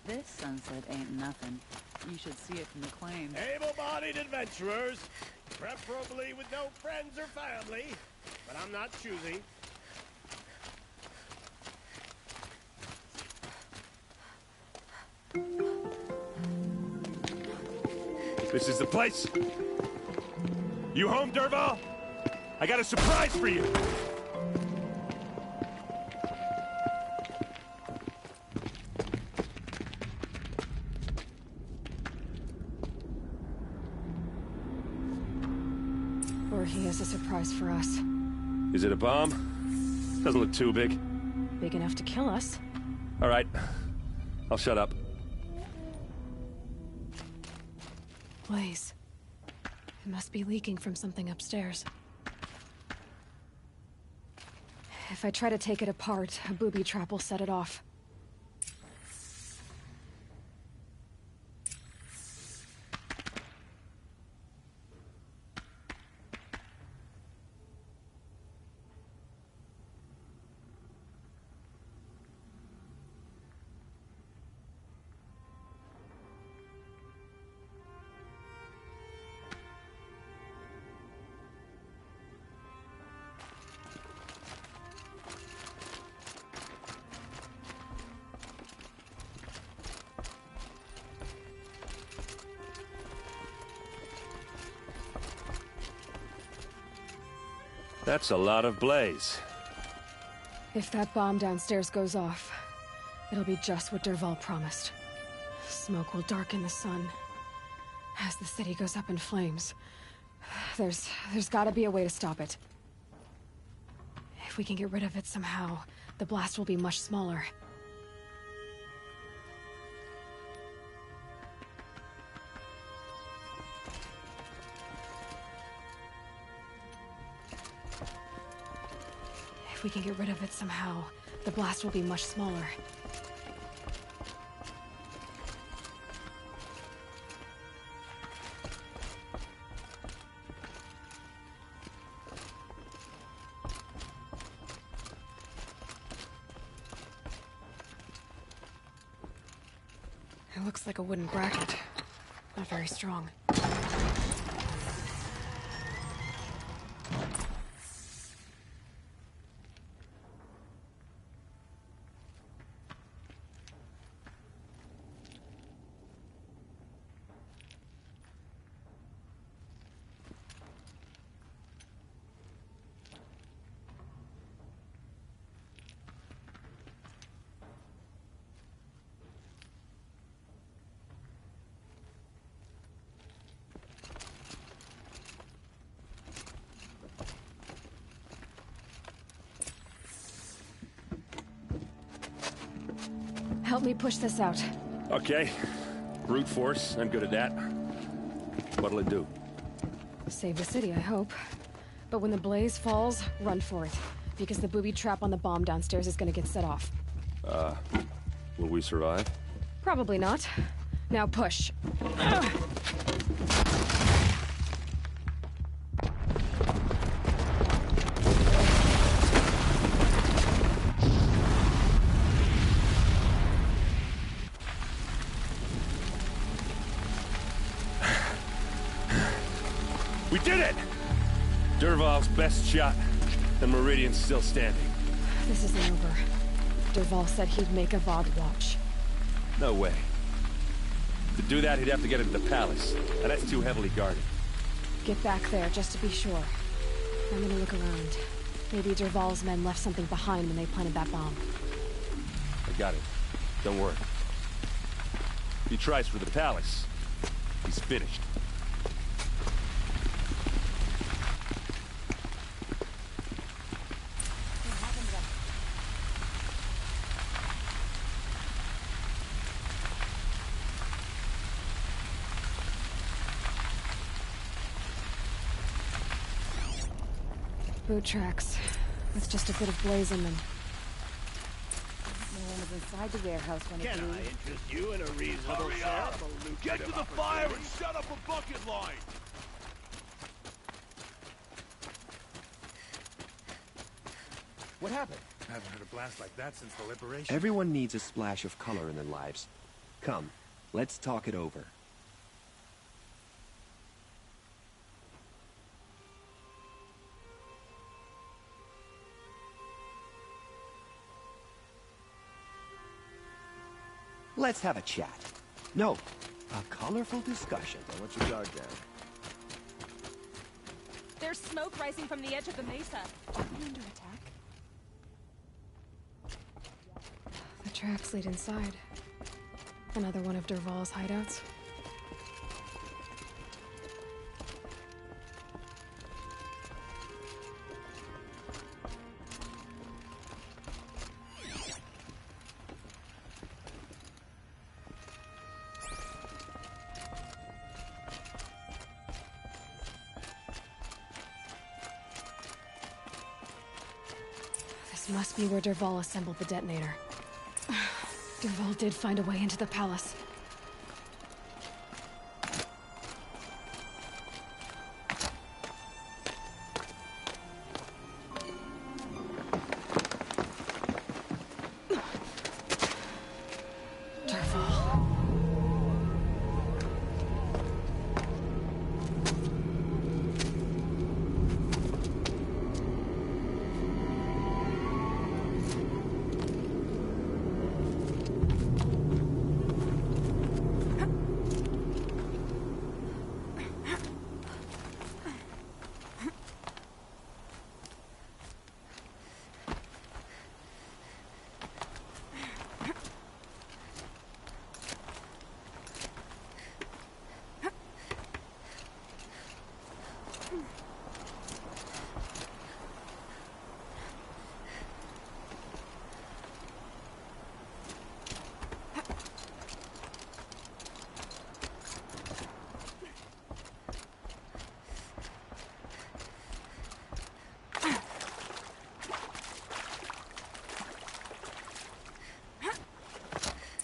W: This sunset ain't nothing.
E: You should see it from the claims.
H: Able-bodied adventurers, preferably with no friends or family, but I'm not choosy.
T: This is the place. You home, Dervahl? I got a surprise for you.
B: Or he has a surprise for us.
T: Is it a bomb? Doesn't look too big.
B: Big enough to kill us.
T: All right. I'll shut up.
B: Blaze. It must be leaking from something upstairs. If I try to take it apart, a booby trap will set it off.
T: That's a lot of blaze.
B: If that bomb downstairs goes off, it'll be just what Dervahl promised. Smoke will darken the sun. As the city goes up in flames, there's gotta be a way to stop it. If we can get rid of it somehow, the blast will be much smaller. If we can get rid of it somehow, the blast will be much smaller. It looks like a wooden bracket. Not very strong. Help me push this out.
T: Okay. Brute force, I'm good at that. What'll it do?
B: Save the city, I hope. But when the blaze falls, run for it. Because the booby trap on the bomb downstairs is gonna get set off.
T: Will we survive?
B: Probably not. Now push.
T: We did it! Dervahl's best shot, and Meridian's still standing.
B: This isn't over. Dervahl said he'd make Avad watch.
T: No way. To do that, he'd have to get into the palace, and that's too heavily guarded.
B: Get back there, just to be sure. I'm gonna look around. Maybe Dervahl's men left something behind when they planted that bomb.
T: I got it. Don't worry. If he tries for the palace, he's finished.
B: Boot tracks, with just a bit of blaze in them.
R: No one was inside the warehouse when it
H: Can
R: blew.
H: I interest you in a reasonable
W: Hurry
H: share
W: up!
H: of a lucrative
W: Get to the fire and set up a bucket line!
L: What happened? I haven't heard a blast like that since the liberation.
C: Everyone needs a splash of color in their lives. Come, let's talk it over.
A: Let's have a chat. No, a colorful discussion.
L: Don't let your guard down.
E: There's smoke rising from the edge of the mesa. Are we under attack?
B: The tracks lead inside. Another one of Dervahl's hideouts. This must be where Dervahl assembled the detonator. Dervahl did find a way into the palace.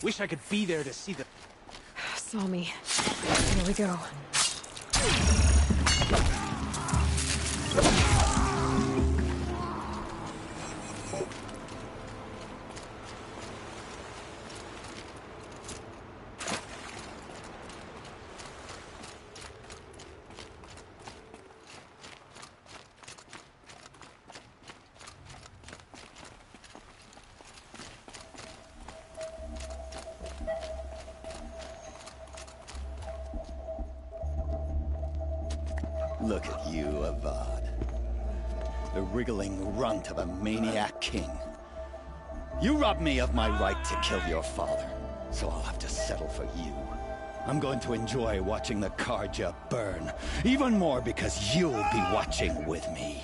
S: Wish I could be there to see the...
B: Saw me. Here we go.
A: Look at you, Avad. The wriggling runt of a maniac king. You robbed me of my right to kill your father, so I'll have to settle for you. I'm going to enjoy watching the Carja burn, even more because you'll be watching with me.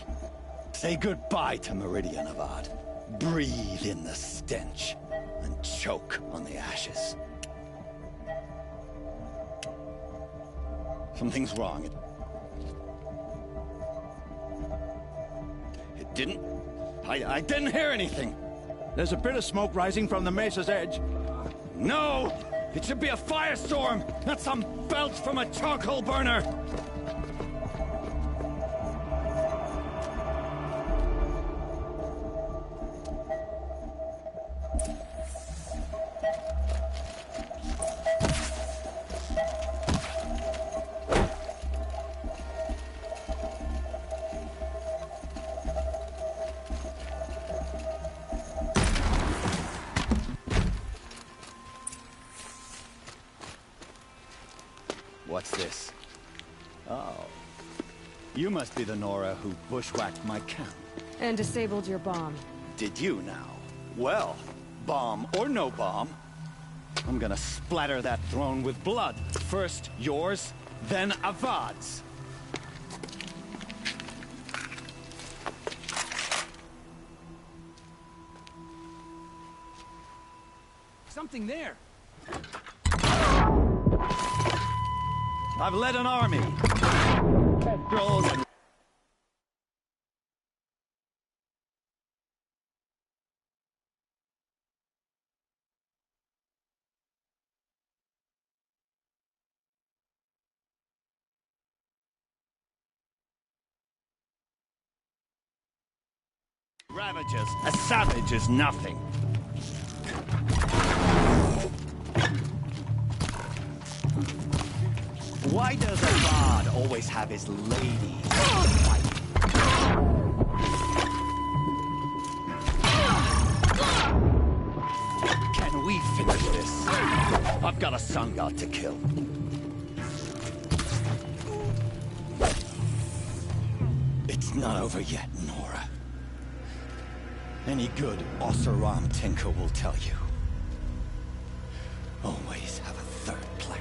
A: Say goodbye to Meridian, Avad. Breathe in the stench, and choke on the ashes. Something's wrong. It didn't... I didn't hear anything.
S: There's a bit of smoke rising from the mesa's edge.
A: No! It should be a firestorm, not some belch from a charcoal burner! What's this? Oh. You must be the Nora who bushwhacked my camp.
B: And disabled your bomb.
A: Did you now? Well, bomb or no bomb, I'm gonna splatter that throne with blood. First yours, then Avad's.
S: Something there.
A: I've led an army. Petrels and... Ravages. A savage is nothing. Why does Avad always have his ladies fight? Can we finish this? sun god to kill. It's not over yet, Nora. Any good Oseram tinker will tell you. Always have a third plan.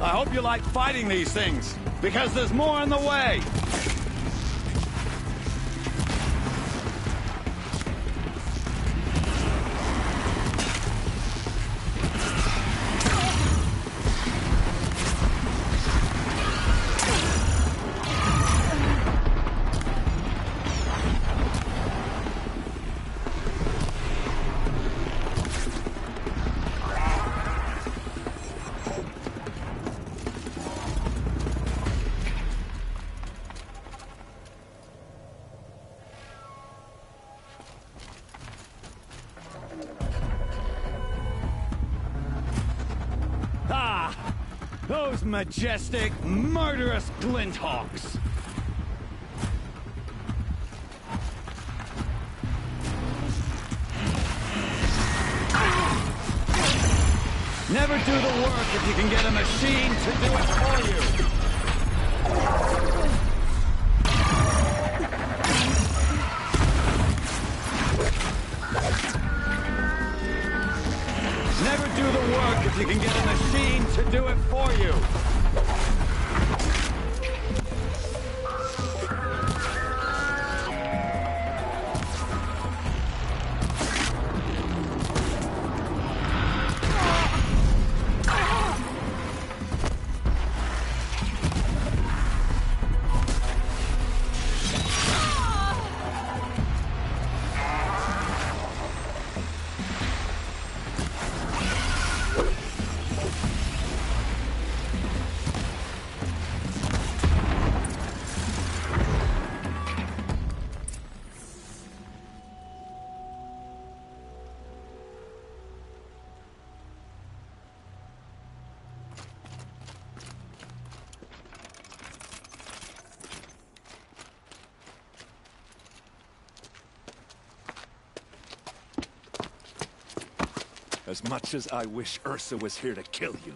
I: I hope you like fighting these things, because there's more on the way! Those majestic, murderous Glinthawks! Never do the work if you can get a machine to do it for you! Never do the work if you can get a machine to do it for you!
T: As much as I wish Ursa was here to kill you,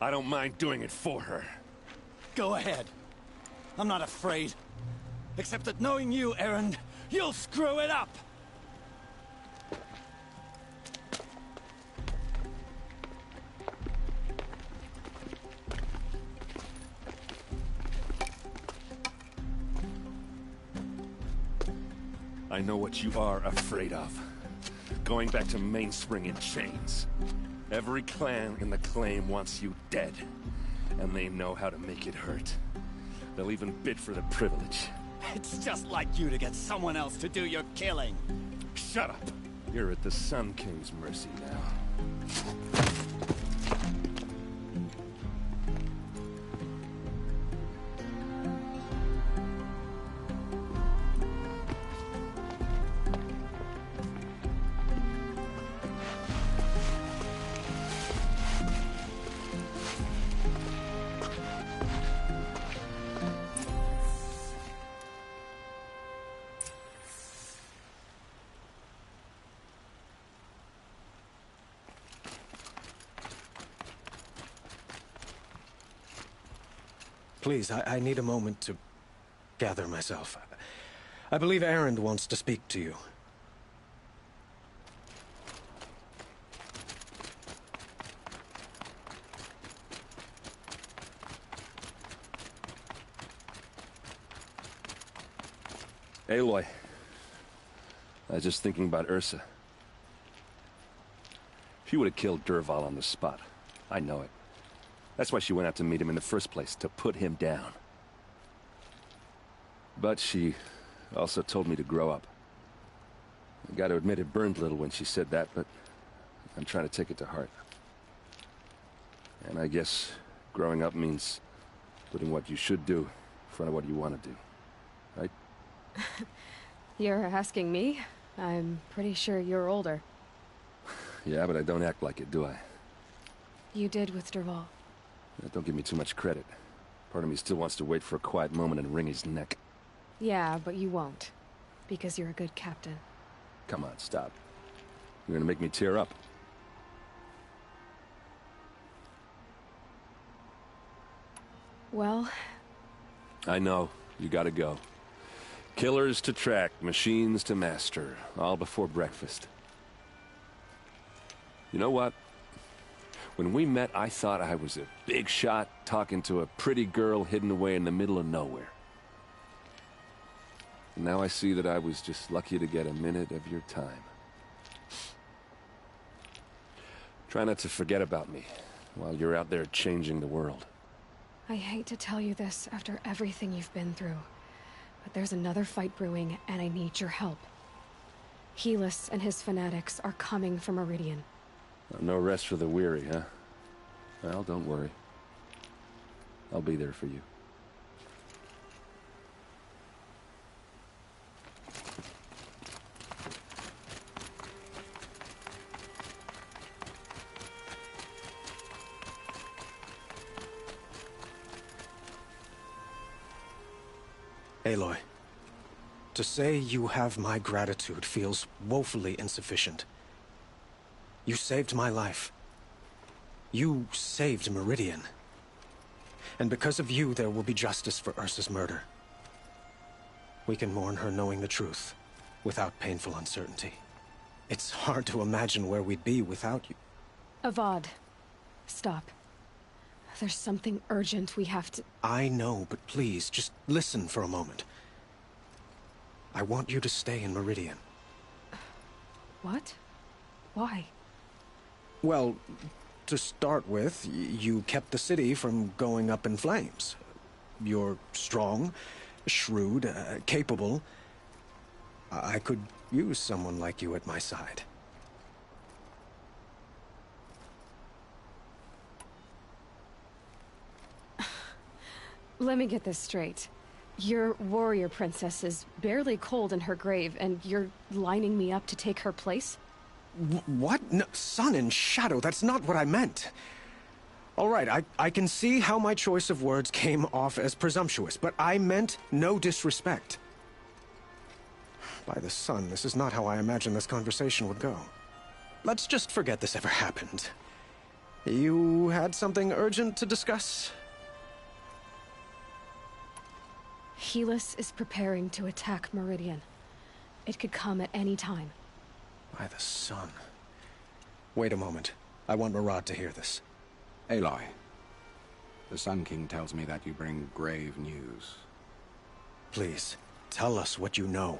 T: I don't mind doing it for her.
A: Go ahead. I'm not afraid. Except that knowing you, Erend, you'll screw it up!
T: I know what you are afraid of. Going back to Mainspring in chains. Every clan in the Claim wants you dead. And they know how to make it hurt. They'll even bid for the privilege.
A: It's just like you to get someone else to do your killing.
T: Shut up! You're at the Sun King's mercy now.
Q: Please, I need a moment to gather myself. I believe Erend wants to speak to you.
T: Aloy, I was just thinking about Ursa. She would have killed Dervahl on the spot. I know it. That's why she went out to meet him in the first place, to put him down. But she also told me to grow up. I gotta admit it burned a little when she said that, but I'm trying to take it to heart. And I guess growing up means putting what you should do front of what you want to do. Right?
B: You're asking me? I'm pretty sure you're older.
T: Yeah, but I don't act like it, do I?
B: You did with Dervahl.
T: Don't give me too much credit. Part of me still wants to wait for a quiet moment and wring his neck.
B: Yeah, but you won't. Because you're a good captain.
T: Come on, stop. You're gonna make me tear up.
B: Well...
T: I know. You gotta go. Killers to track, machines to master. All before breakfast. You know what? When we met, I thought I was a big shot talking to a pretty girl hidden away in the middle of nowhere. And now I see that I was just lucky to get a minute of your time. Try not to forget about me while you're out there changing the world.
B: I hate to tell you this after everything you've been through, but there's another fight brewing and I need your help. Helis and his fanatics are coming for Meridian.
T: No rest for the weary, huh? Well, don't worry. I'll be there for you.
Q: Aloy, to say you have my gratitude feels woefully insufficient. You saved my life. You saved Meridian. And because of you, there will be justice for Ursa's murder. We can mourn her knowing the truth, without painful uncertainty. It's hard to imagine where we'd be without you.
B: Avad, stop. There's something urgent we have to...
Q: I know, but please, just listen for a moment. I want you to stay in Meridian.
B: What? Why?
Q: Well, to start with, you kept the city from going up in flames. You're strong, shrewd, capable. I could use someone like you at my side.
B: Let me get this straight. Your warrior princess is barely cold in her grave, and you're lining me up to take her place?
Q: What? No, sun and shadow, that's not what I meant. All right, I can see how my choice of words came off as presumptuous, but I meant no disrespect. By the sun, this is not how I imagined this conversation would go. Let's just forget this ever happened. You had something urgent to discuss?
B: Helis is preparing to attack Meridian. It could come at any time.
Q: By the sun. Wait a moment. I want Murad to hear this.
N: Aloy, the Sun King tells me that you bring grave news.
Q: Please, tell us what you know.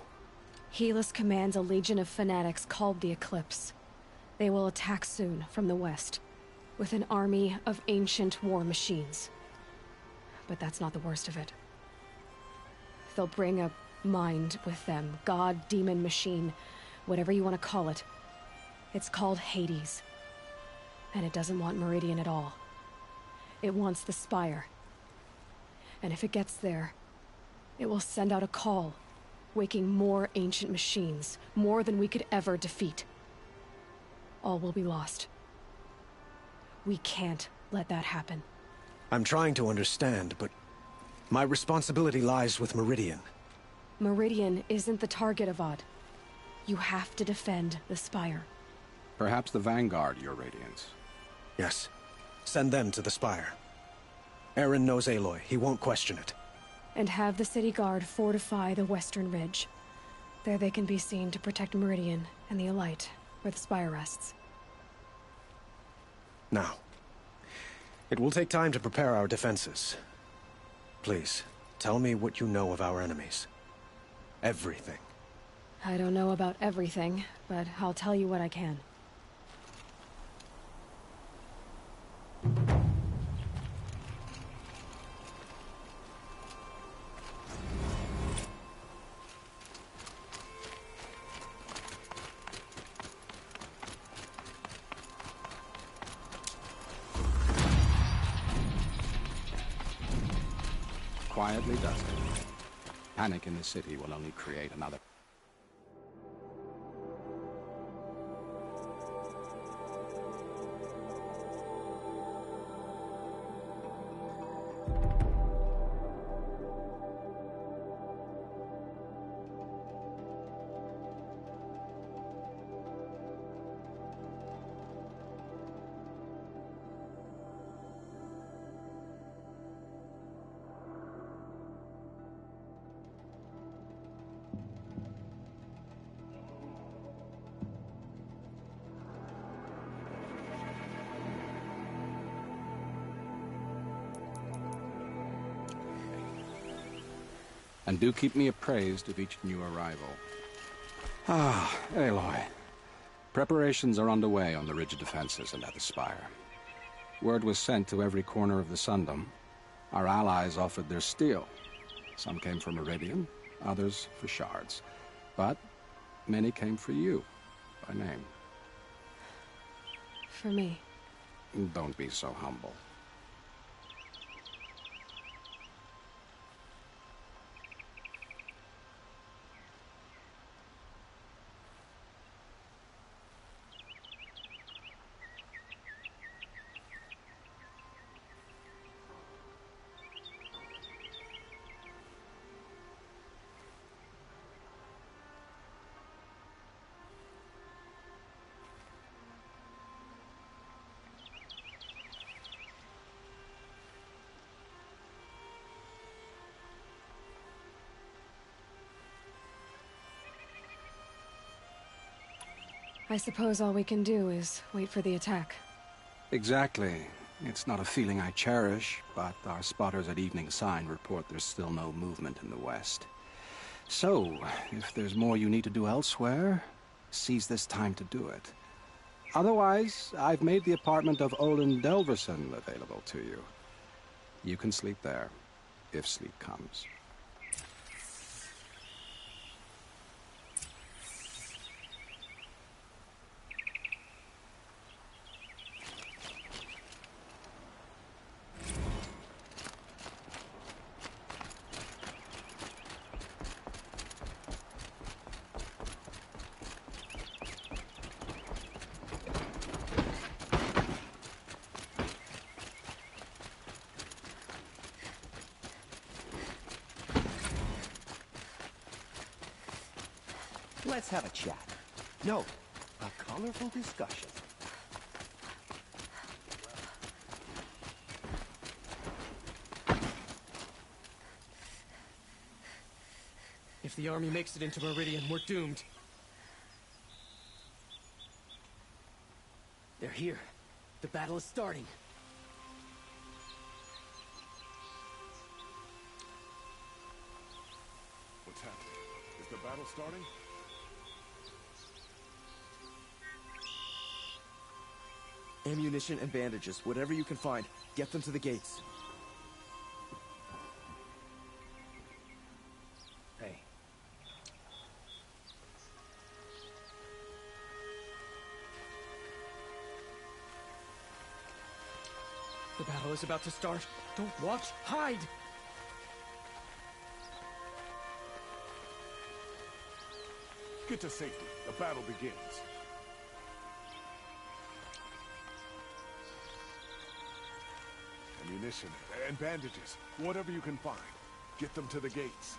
B: Helis commands a legion of fanatics called the Eclipse. They will attack soon from the west, with an army of ancient war machines. But that's not the worst of it. They'll bring a mind with them. God, demon, machine, whatever you want to call it. It's called Hades. And it doesn't want Meridian at all. It wants the Spire. And if it gets there, it will send out a call, waking more ancient machines, more than we could ever defeat. All will be lost. We can't let that happen.
Q: I'm trying to understand, but my responsibility lies with Meridian.
B: Meridian isn't the target, Avad. You have to defend the Spire.
N: Perhaps the Vanguard, Your Radiance.
Q: Yes. Send them to the Spire. Erend knows Aloy. He won't question it.
B: And have the City Guard fortify the Western Ridge. There they can be seen to protect Meridian and the Elite, where the Spire rests.
Q: Now, it will take time to prepare our defenses. Please, tell me what you know of our enemies. Everything.
B: I don't know about everything, but I'll tell you what I can.
N: quietly does it. Panic in the city will only create another. And do keep me appraised of each new arrival. Ah, Aloy. Preparations are underway on the ridge defenses and at the spire. Word was sent to every corner of the Sundom. Our allies offered their steel. Some came for Meridian, others for shards. But many came for you, by name.
B: For me.
N: Don't be so humble.
B: I suppose all we can do is wait for the attack.
N: Exactly. It's not a feeling I cherish, but our spotters at Evening Sign report there's still no movement in the west. So, if there's more you need to do elsewhere, seize this time to do it. Otherwise, I've made the apartment of Olin Delverson available to you. You can sleep there, if sleep comes.
C: Let's have a chat. No, a colorful discussion.
K: If the army makes it into Meridian, we're doomed. They're here. The battle is starting.
W: What's happening? Is the battle starting?
F: Ammunition and bandages, whatever you can find. Get them to the gates.
C: Hey.
K: The battle is about to start. Don't watch, hide!
W: Get to safety. The battle begins. Ammunition and bandages, whatever you can find. Get them to the gates.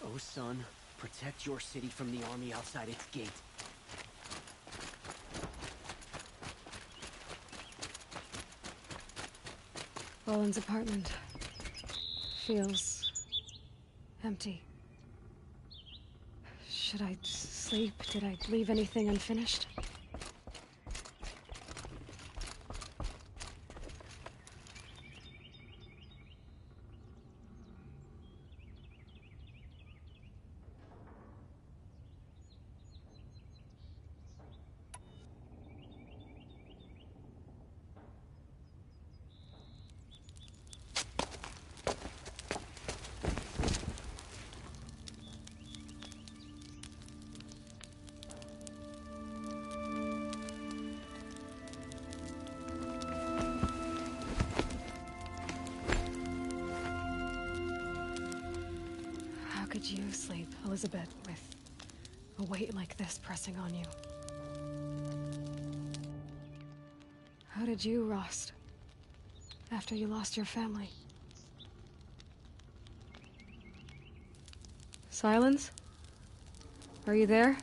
C: Oh, son, protect your city from the army outside its gate.
B: Olin's apartment feels empty. Should I sleep? Did I leave anything unfinished? could you sleep, Elizabeth, with a weight like this pressing on you? How did you rest after you lost your family? Silence? Are you there?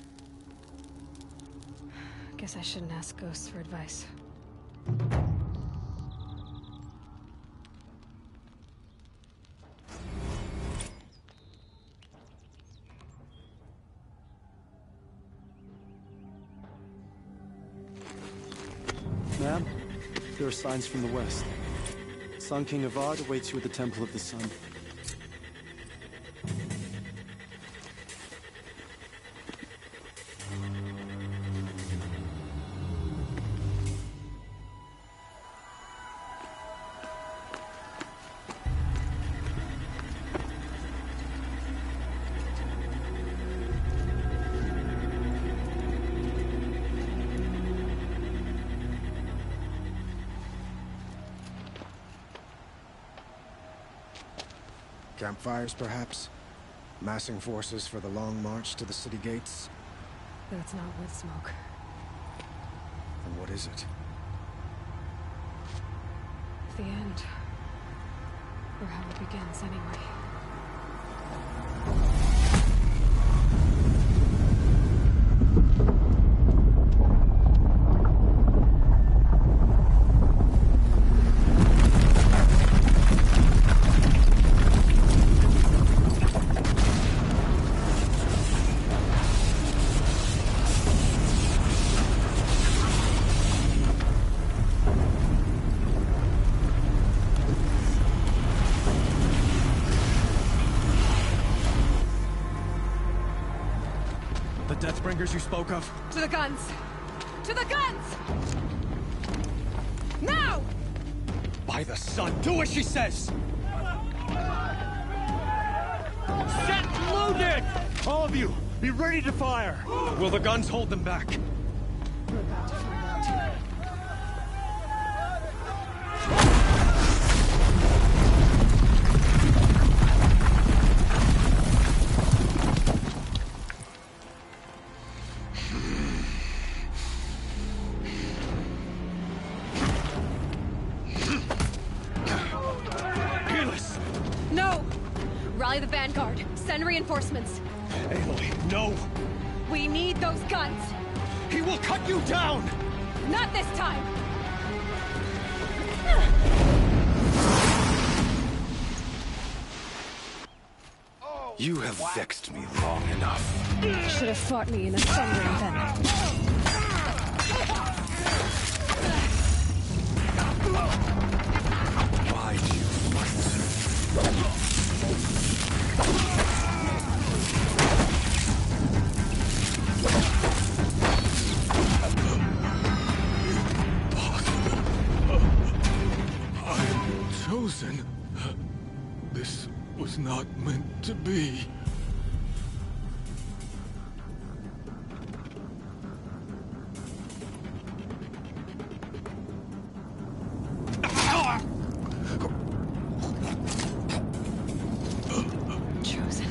B: Guess I shouldn't ask ghosts for advice.
D: Ma'am, there are signs from the west. Sun King Avad awaits you at the Temple of the Sun.
Q: Campfires, perhaps? Massing forces for the long march to the city gates?
B: That's not wood smoke.
Q: And what is it?
B: The end. Or how it begins, anyway.
D: Deathbringers you spoke of?
B: To the guns! To the guns! Now!
D: By the sun, do as she says!
S: Set loaded!
D: All of you, be ready to fire! Will the guns hold them back?
B: We're about to find out too. The vanguard. Send reinforcements.
D: Aloy, no!
B: We need those guns!
D: He will cut you down!
B: Not this time!
Q: You have vexed me long enough.
B: You should have fought me in a thundering then.
Q: Why do you fight?
W: Chosen. This was not meant to be.
B: Chosen.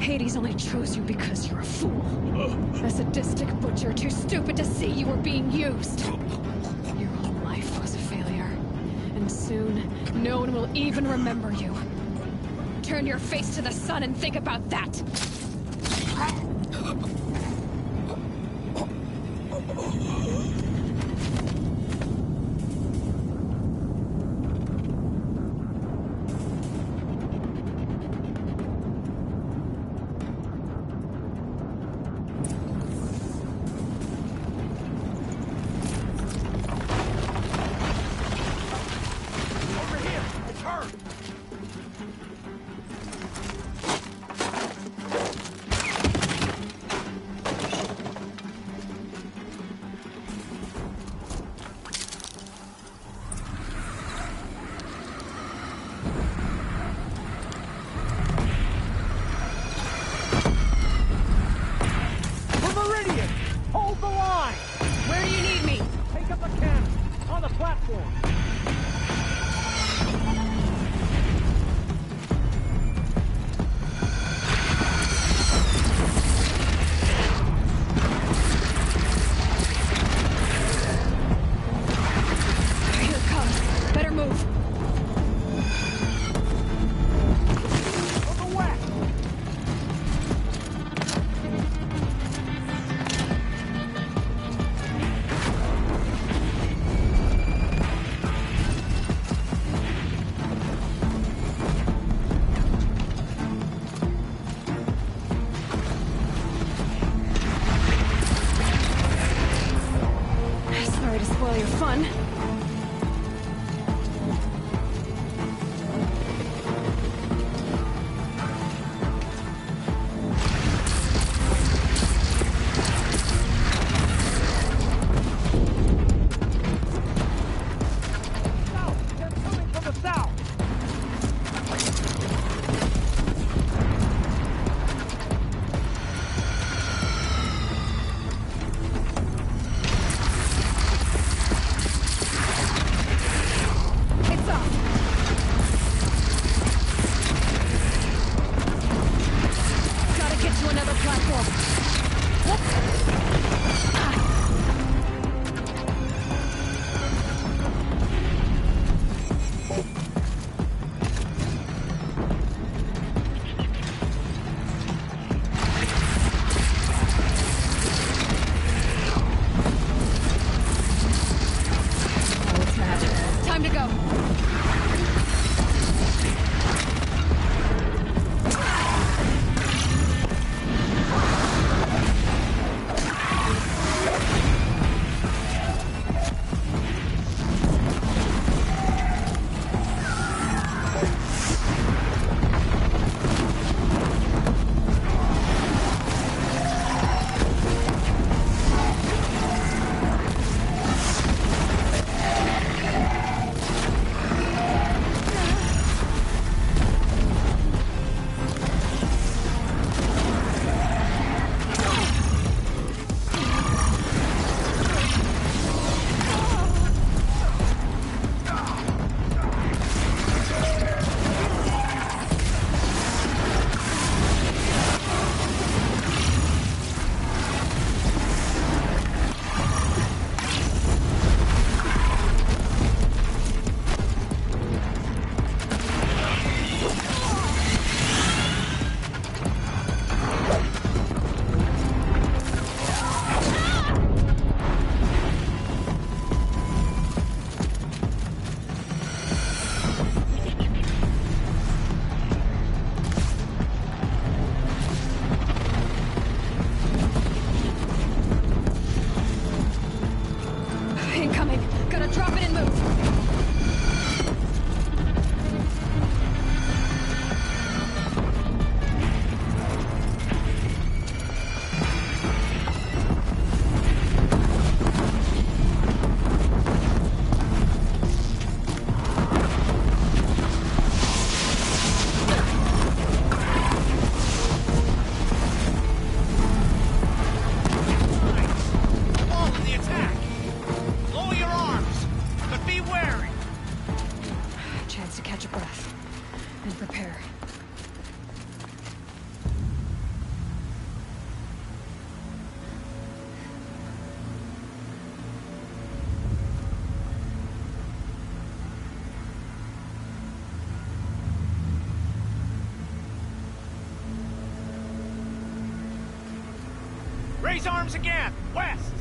B: Hades only chose you because you're a fool. A sadistic butcher too stupid to see you were being used. Your whole life was a failure. And soon, no one will even remember you. Turn your face to the sun and think about that!
S: Raise arms again! West!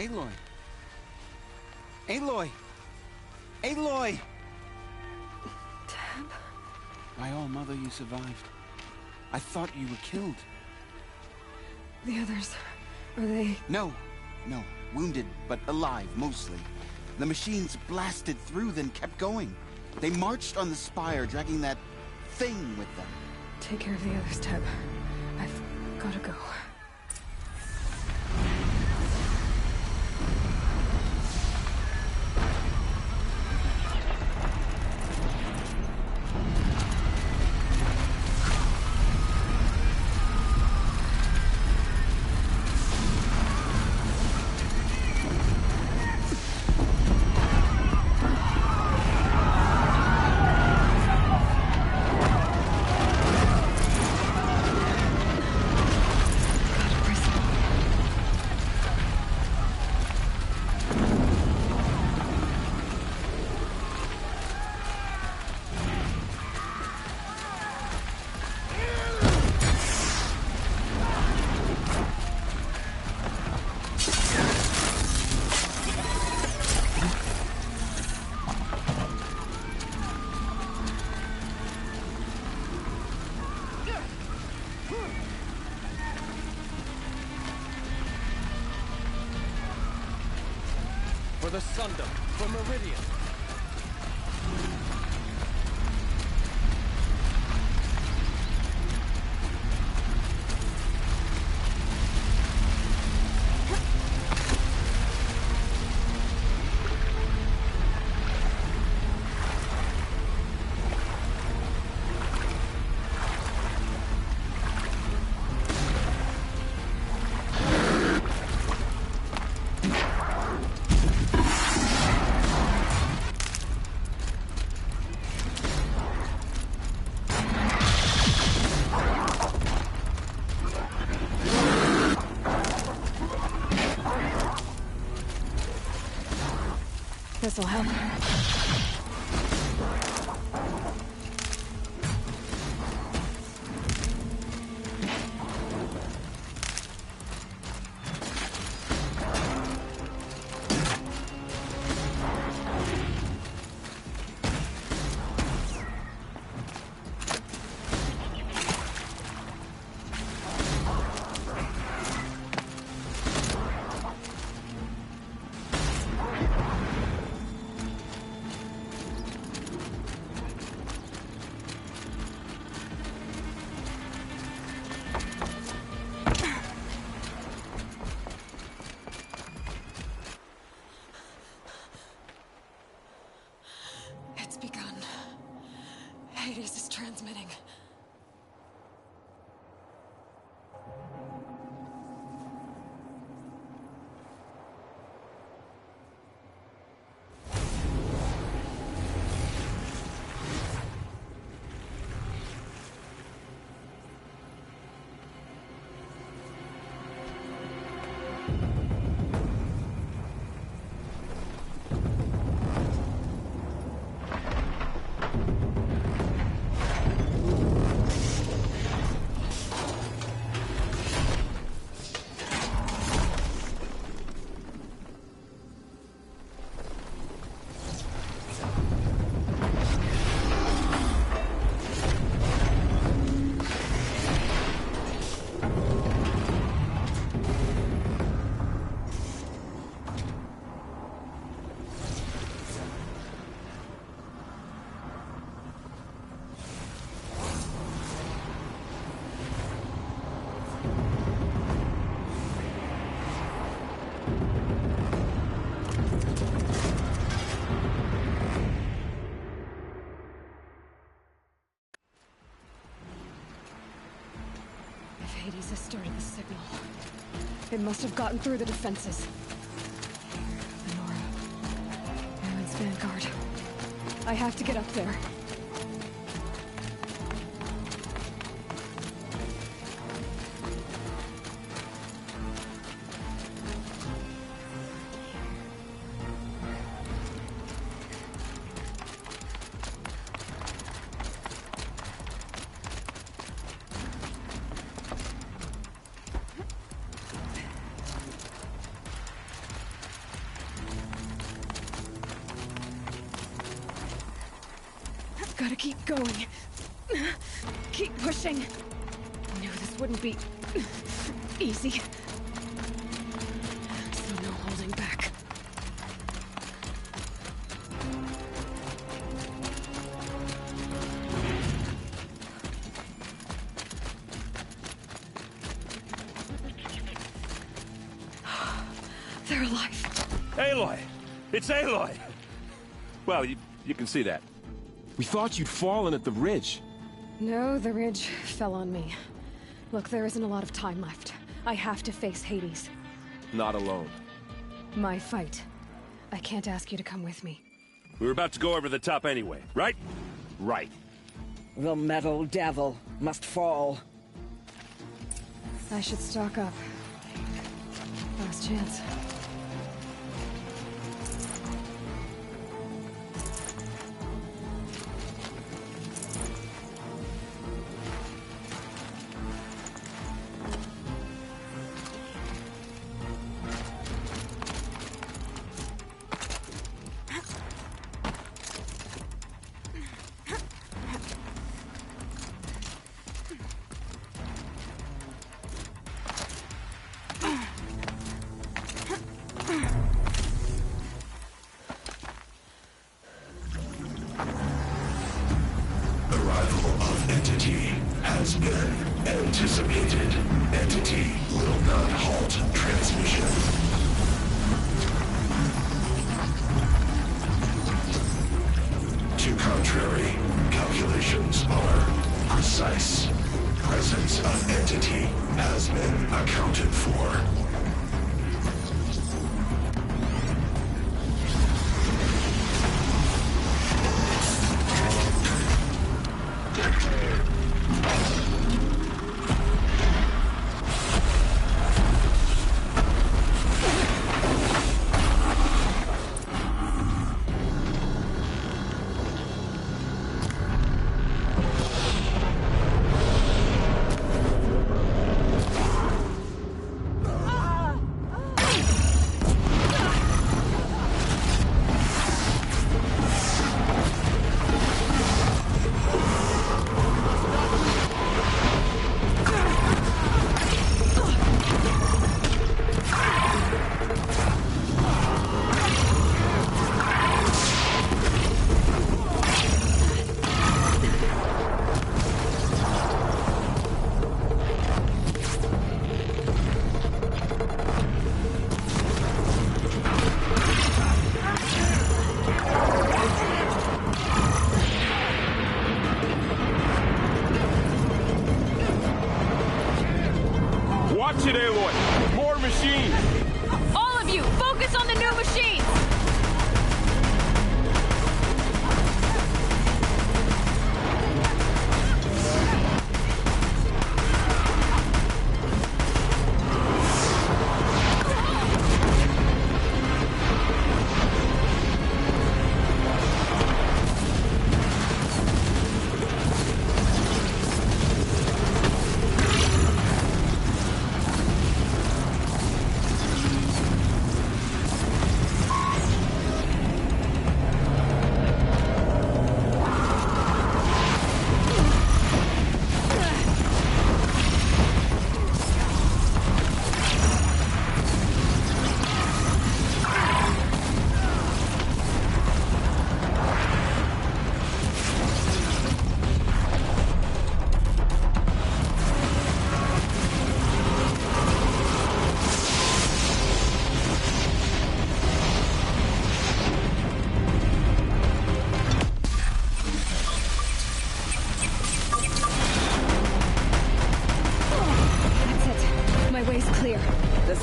G: Aloy! Aloy! Aloy!
B: Teb?
G: My own mother, you survived. I thought you were killed.
B: The others, are they...
G: No. Wounded, but alive, mostly. The machines blasted through, then kept going. They marched on the spire, dragging that thing with them.
B: Take care of the others, Teb. I've gotta go.
K: For the Sundom, for Meridian.
B: This'll help. It's begun. Hades is transmitting. Hades has started the signal. It must have gotten through the defenses. The Nora. Aaron's vanguard. I have to get up there. Gotta keep going. Keep pushing. I knew this wouldn't be easy. So no holding back. They're alive.
T: Aloy! It's Aloy! Well, you can see that.
M: We thought you'd fallen at the ridge.
B: No, the ridge fell on me. Look, there isn't a lot of time left. I have to face Hades.
T: Not alone.
B: My fight. I can't ask you to come with me.
T: We were about to go over the top anyway, right? Right.
O: The metal devil must fall.
B: I should stock up. Last chance.
V: Anticipated. Entity will not halt transmission. To contrary, calculations are precise. Presence of entity has been accounted for.
M: Watch it, Aloy! More machines!
E: All of you, focus on the new machines!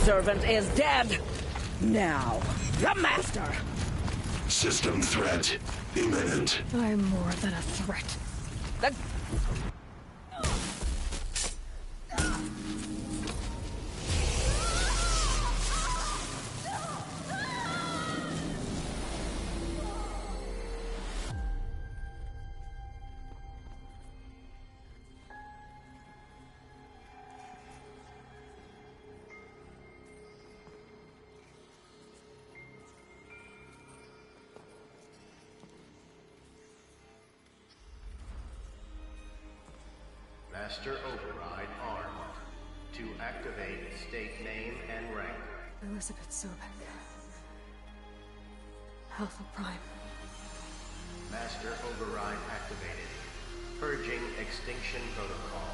O: Servant is dead. Now, the Master.
V: System threat imminent.
B: I'm more than a threat.
J: Master Override armed. To activate state name and rank.
B: Elizabeth Sobek. Alpha Prime.
J: Master Override activated. Purging Extinction Protocol.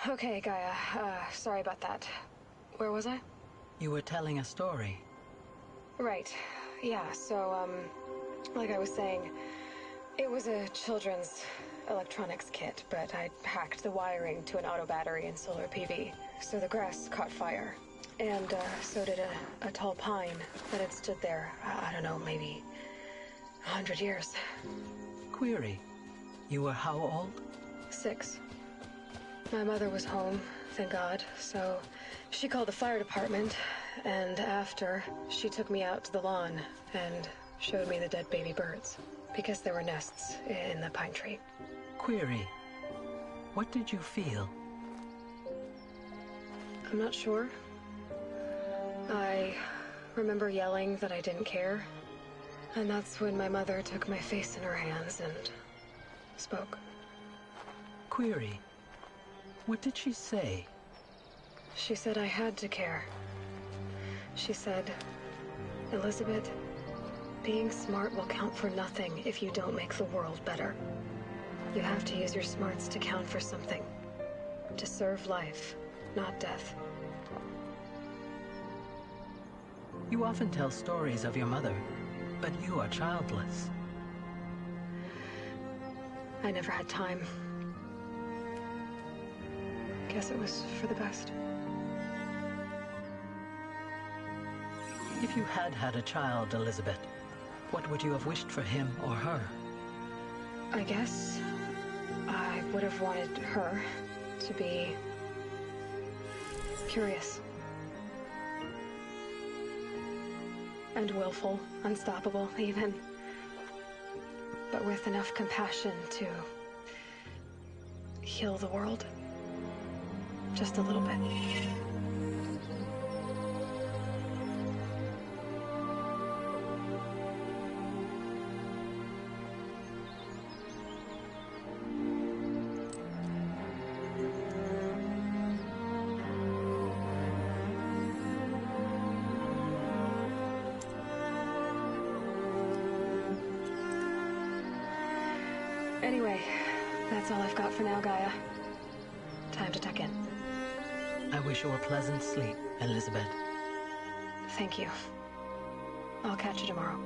B: Okay, Gaia. Sorry about that. Where was I?
P: You were telling a story.
B: Right. Yeah, so, like I was saying, it was a children's electronics kit, but I hacked the wiring to an auto battery and solar PV. So the grass caught fire. And, so did a tall pine that had stood there, I don't know, maybe 100 years.
P: Query. You were how old?
B: 6. My mother was home, thank God, so she called the fire department, and after, she took me out to the lawn and showed me the dead baby birds, because there were nests in the pine tree.
P: Query. What did you feel?
B: I'm not sure. I remember yelling that I didn't care, and that's when my mother took my face in her hands and spoke.
P: Query. What did she say?
B: She said I had to care. She said, Elizabeth, being smart will count for nothing if you don't make the world better. You have to use your smarts to count for something. To serve life, not death.
P: You often tell stories of your mother, but you are childless.
B: I never had time. Guess it was for the best.
P: If you had had a child, Elizabeth, what would you have wished for him or her?
B: I guess I would have wanted her to be curious. And willful, unstoppable, even. But with enough compassion to heal the world. Just a little bit. Anyway, that's all I've got for now, Gaia. Time to tuck in.
P: I wish you a pleasant sleep, Elizabeth.
B: Thank you. I'll catch you tomorrow.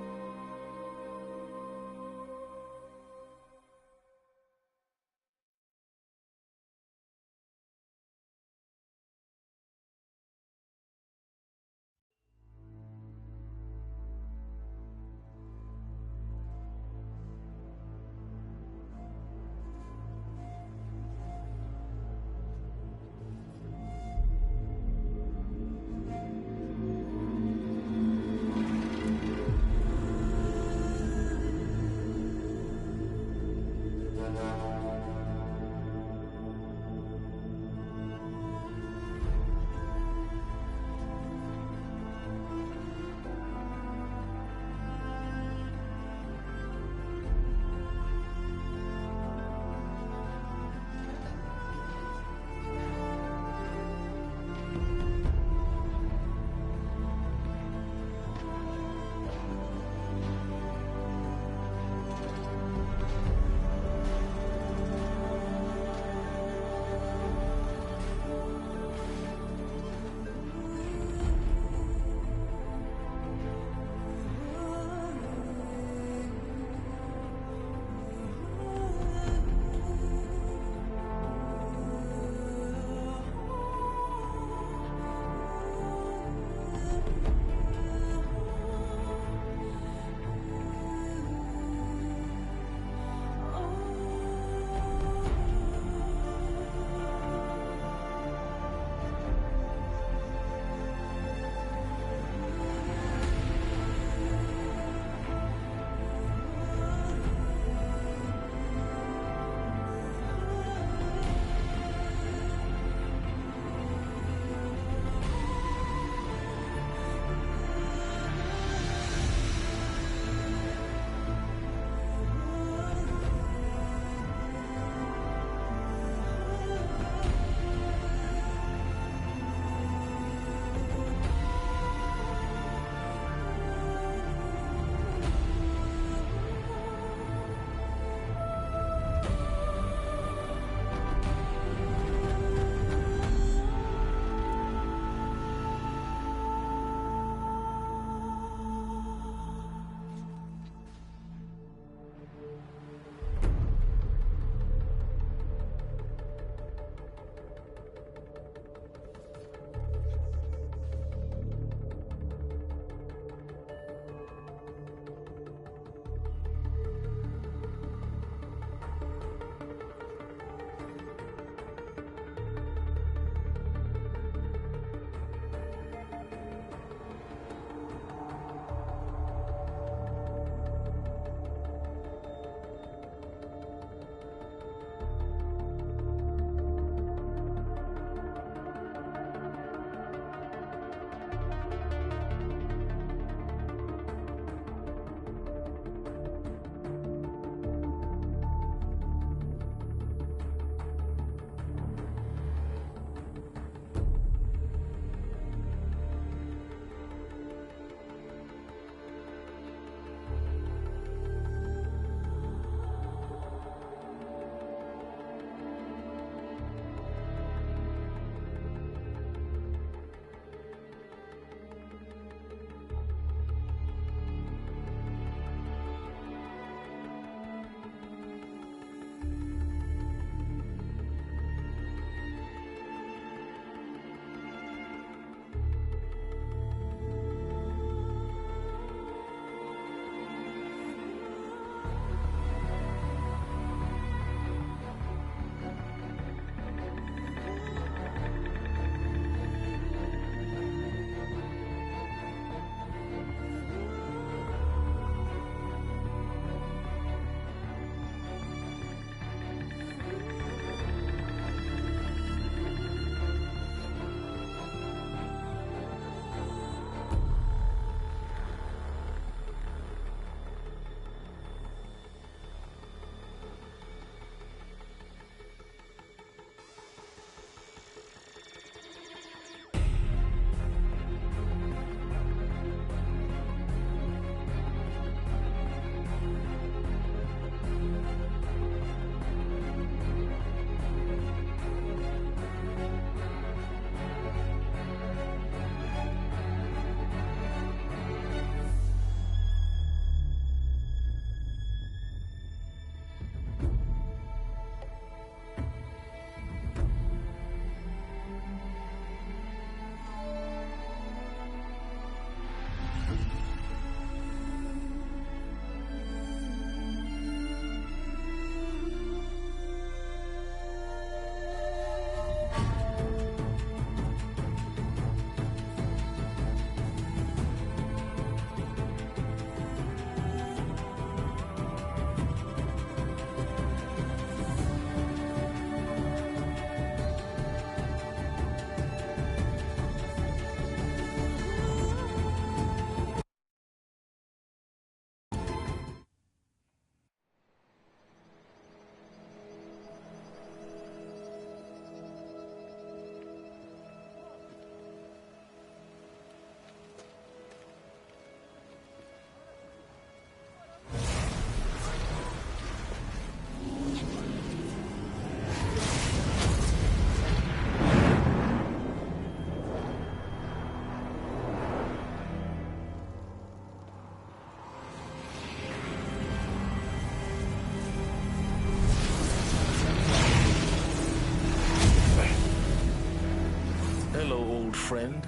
V: friend,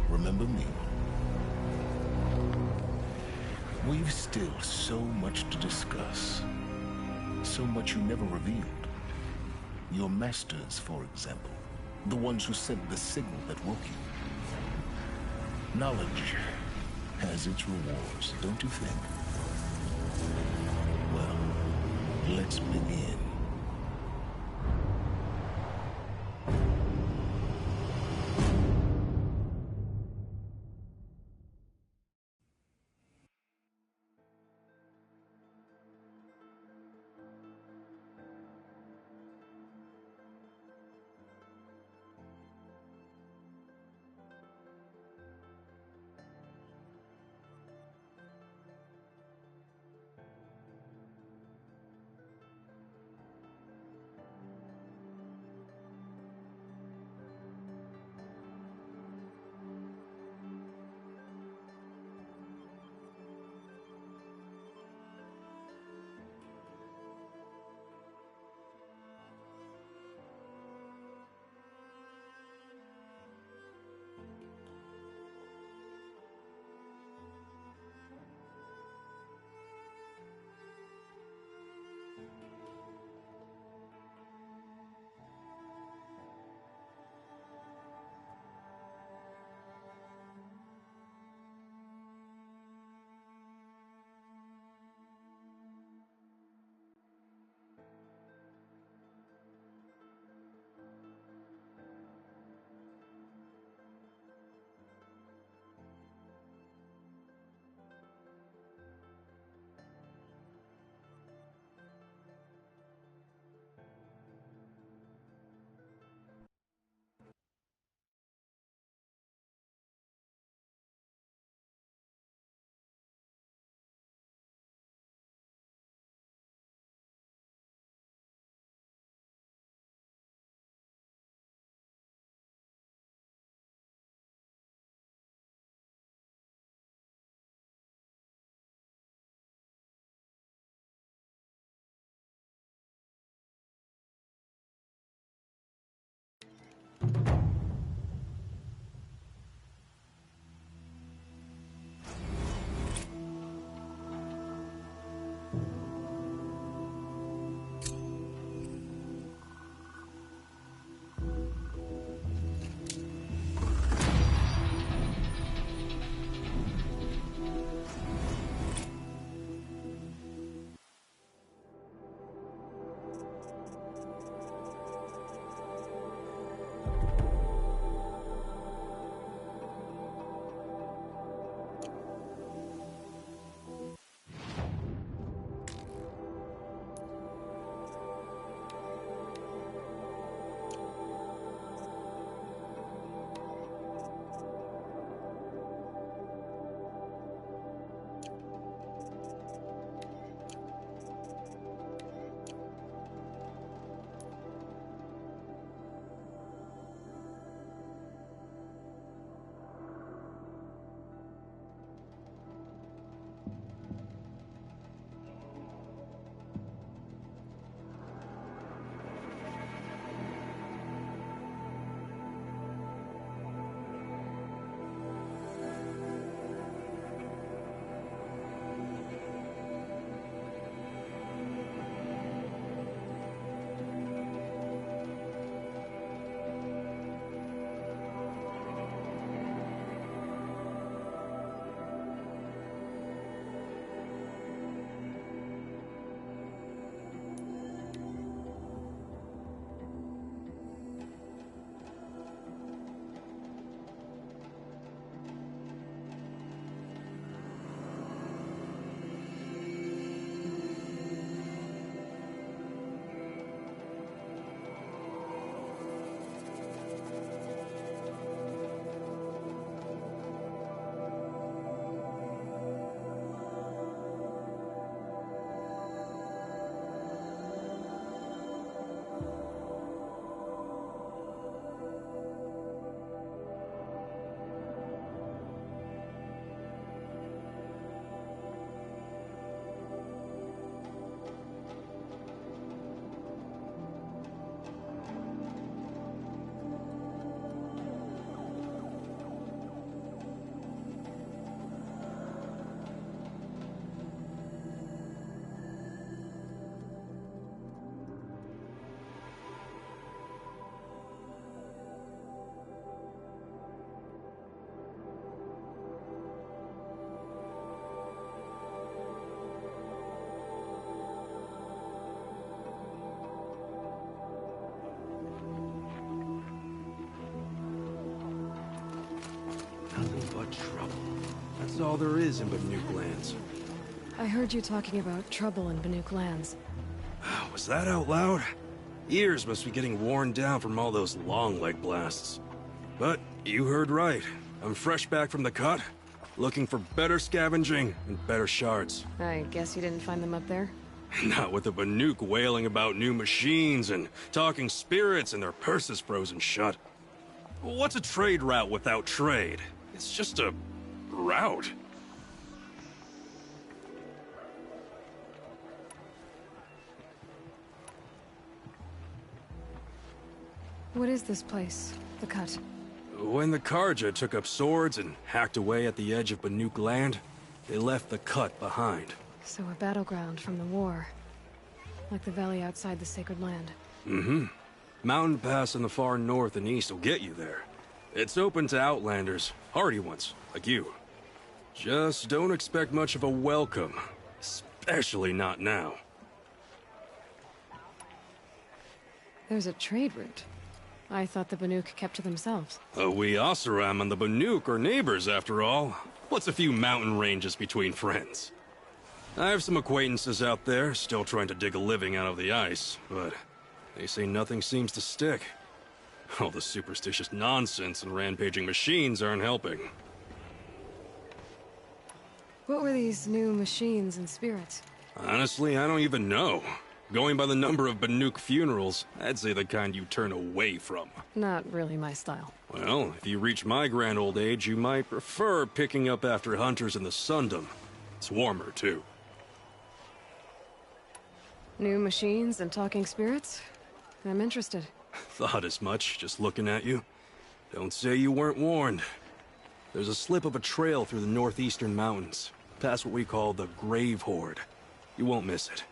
V: remember me. We've still so much to discuss. So much you never revealed. Your masters, for example. The ones who sent the signal that woke you. Knowledge has its rewards, don't you think? Well, let's begin.
D: all there is in Banuk lands.
B: I heard you talking about trouble in Banuk lands.
D: Was that out loud? Ears must be getting worn down from all those long leg blasts. But you heard right. I'm fresh back from the cut, looking for better scavenging and better shards.
B: I guess you didn't find them up there?
D: Not with the Banuk wailing about new machines and talking spirits and their purses frozen shut. What's a trade route without trade? It's just a route.
B: What is this place? The Cut?
D: When the Karja took up swords and hacked away at the edge of Banuk land, they left the Cut behind.
B: So a battleground from the war. Like the valley outside the Sacred Land.
D: Mm-hmm. Mountain Pass in the far north and east will get you there. It's open to outlanders, hardy ones, like you. Just don't expect much of a welcome. Especially not now.
B: There's a trade route. I thought the Banuk kept to themselves.
D: We Oseram and the Banuk are neighbors, after all. What's a few mountain ranges between friends? I have some acquaintances out there, still trying to dig a living out of the ice, but they say nothing seems to stick. All the superstitious nonsense and rampaging machines aren't helping.
B: What were these new machines and spirits?
D: Honestly, I don't even know. Going by the number of Banuk funerals, I'd say the kind you turn away from.
B: Not really my style.
D: Well, if you reach my grand old age, you might prefer picking up after hunters in the Sundom. It's warmer, too.
B: New machines and talking spirits? I'm interested.
D: Thought as much, just looking at you. Don't say you weren't warned. There's a slip of a trail through the northeastern mountains, past what we call the Grave Horde. You won't miss it.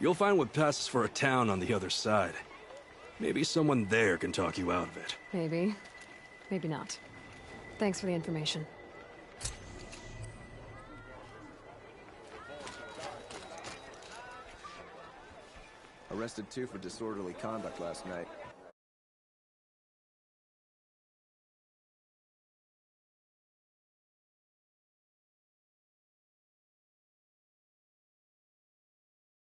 D: You'll find what passes for a town on the other side. Maybe someone there can talk you out of it.
B: Maybe. Maybe not. Thanks for the information.
F: Arrested 2 for disorderly conduct last night.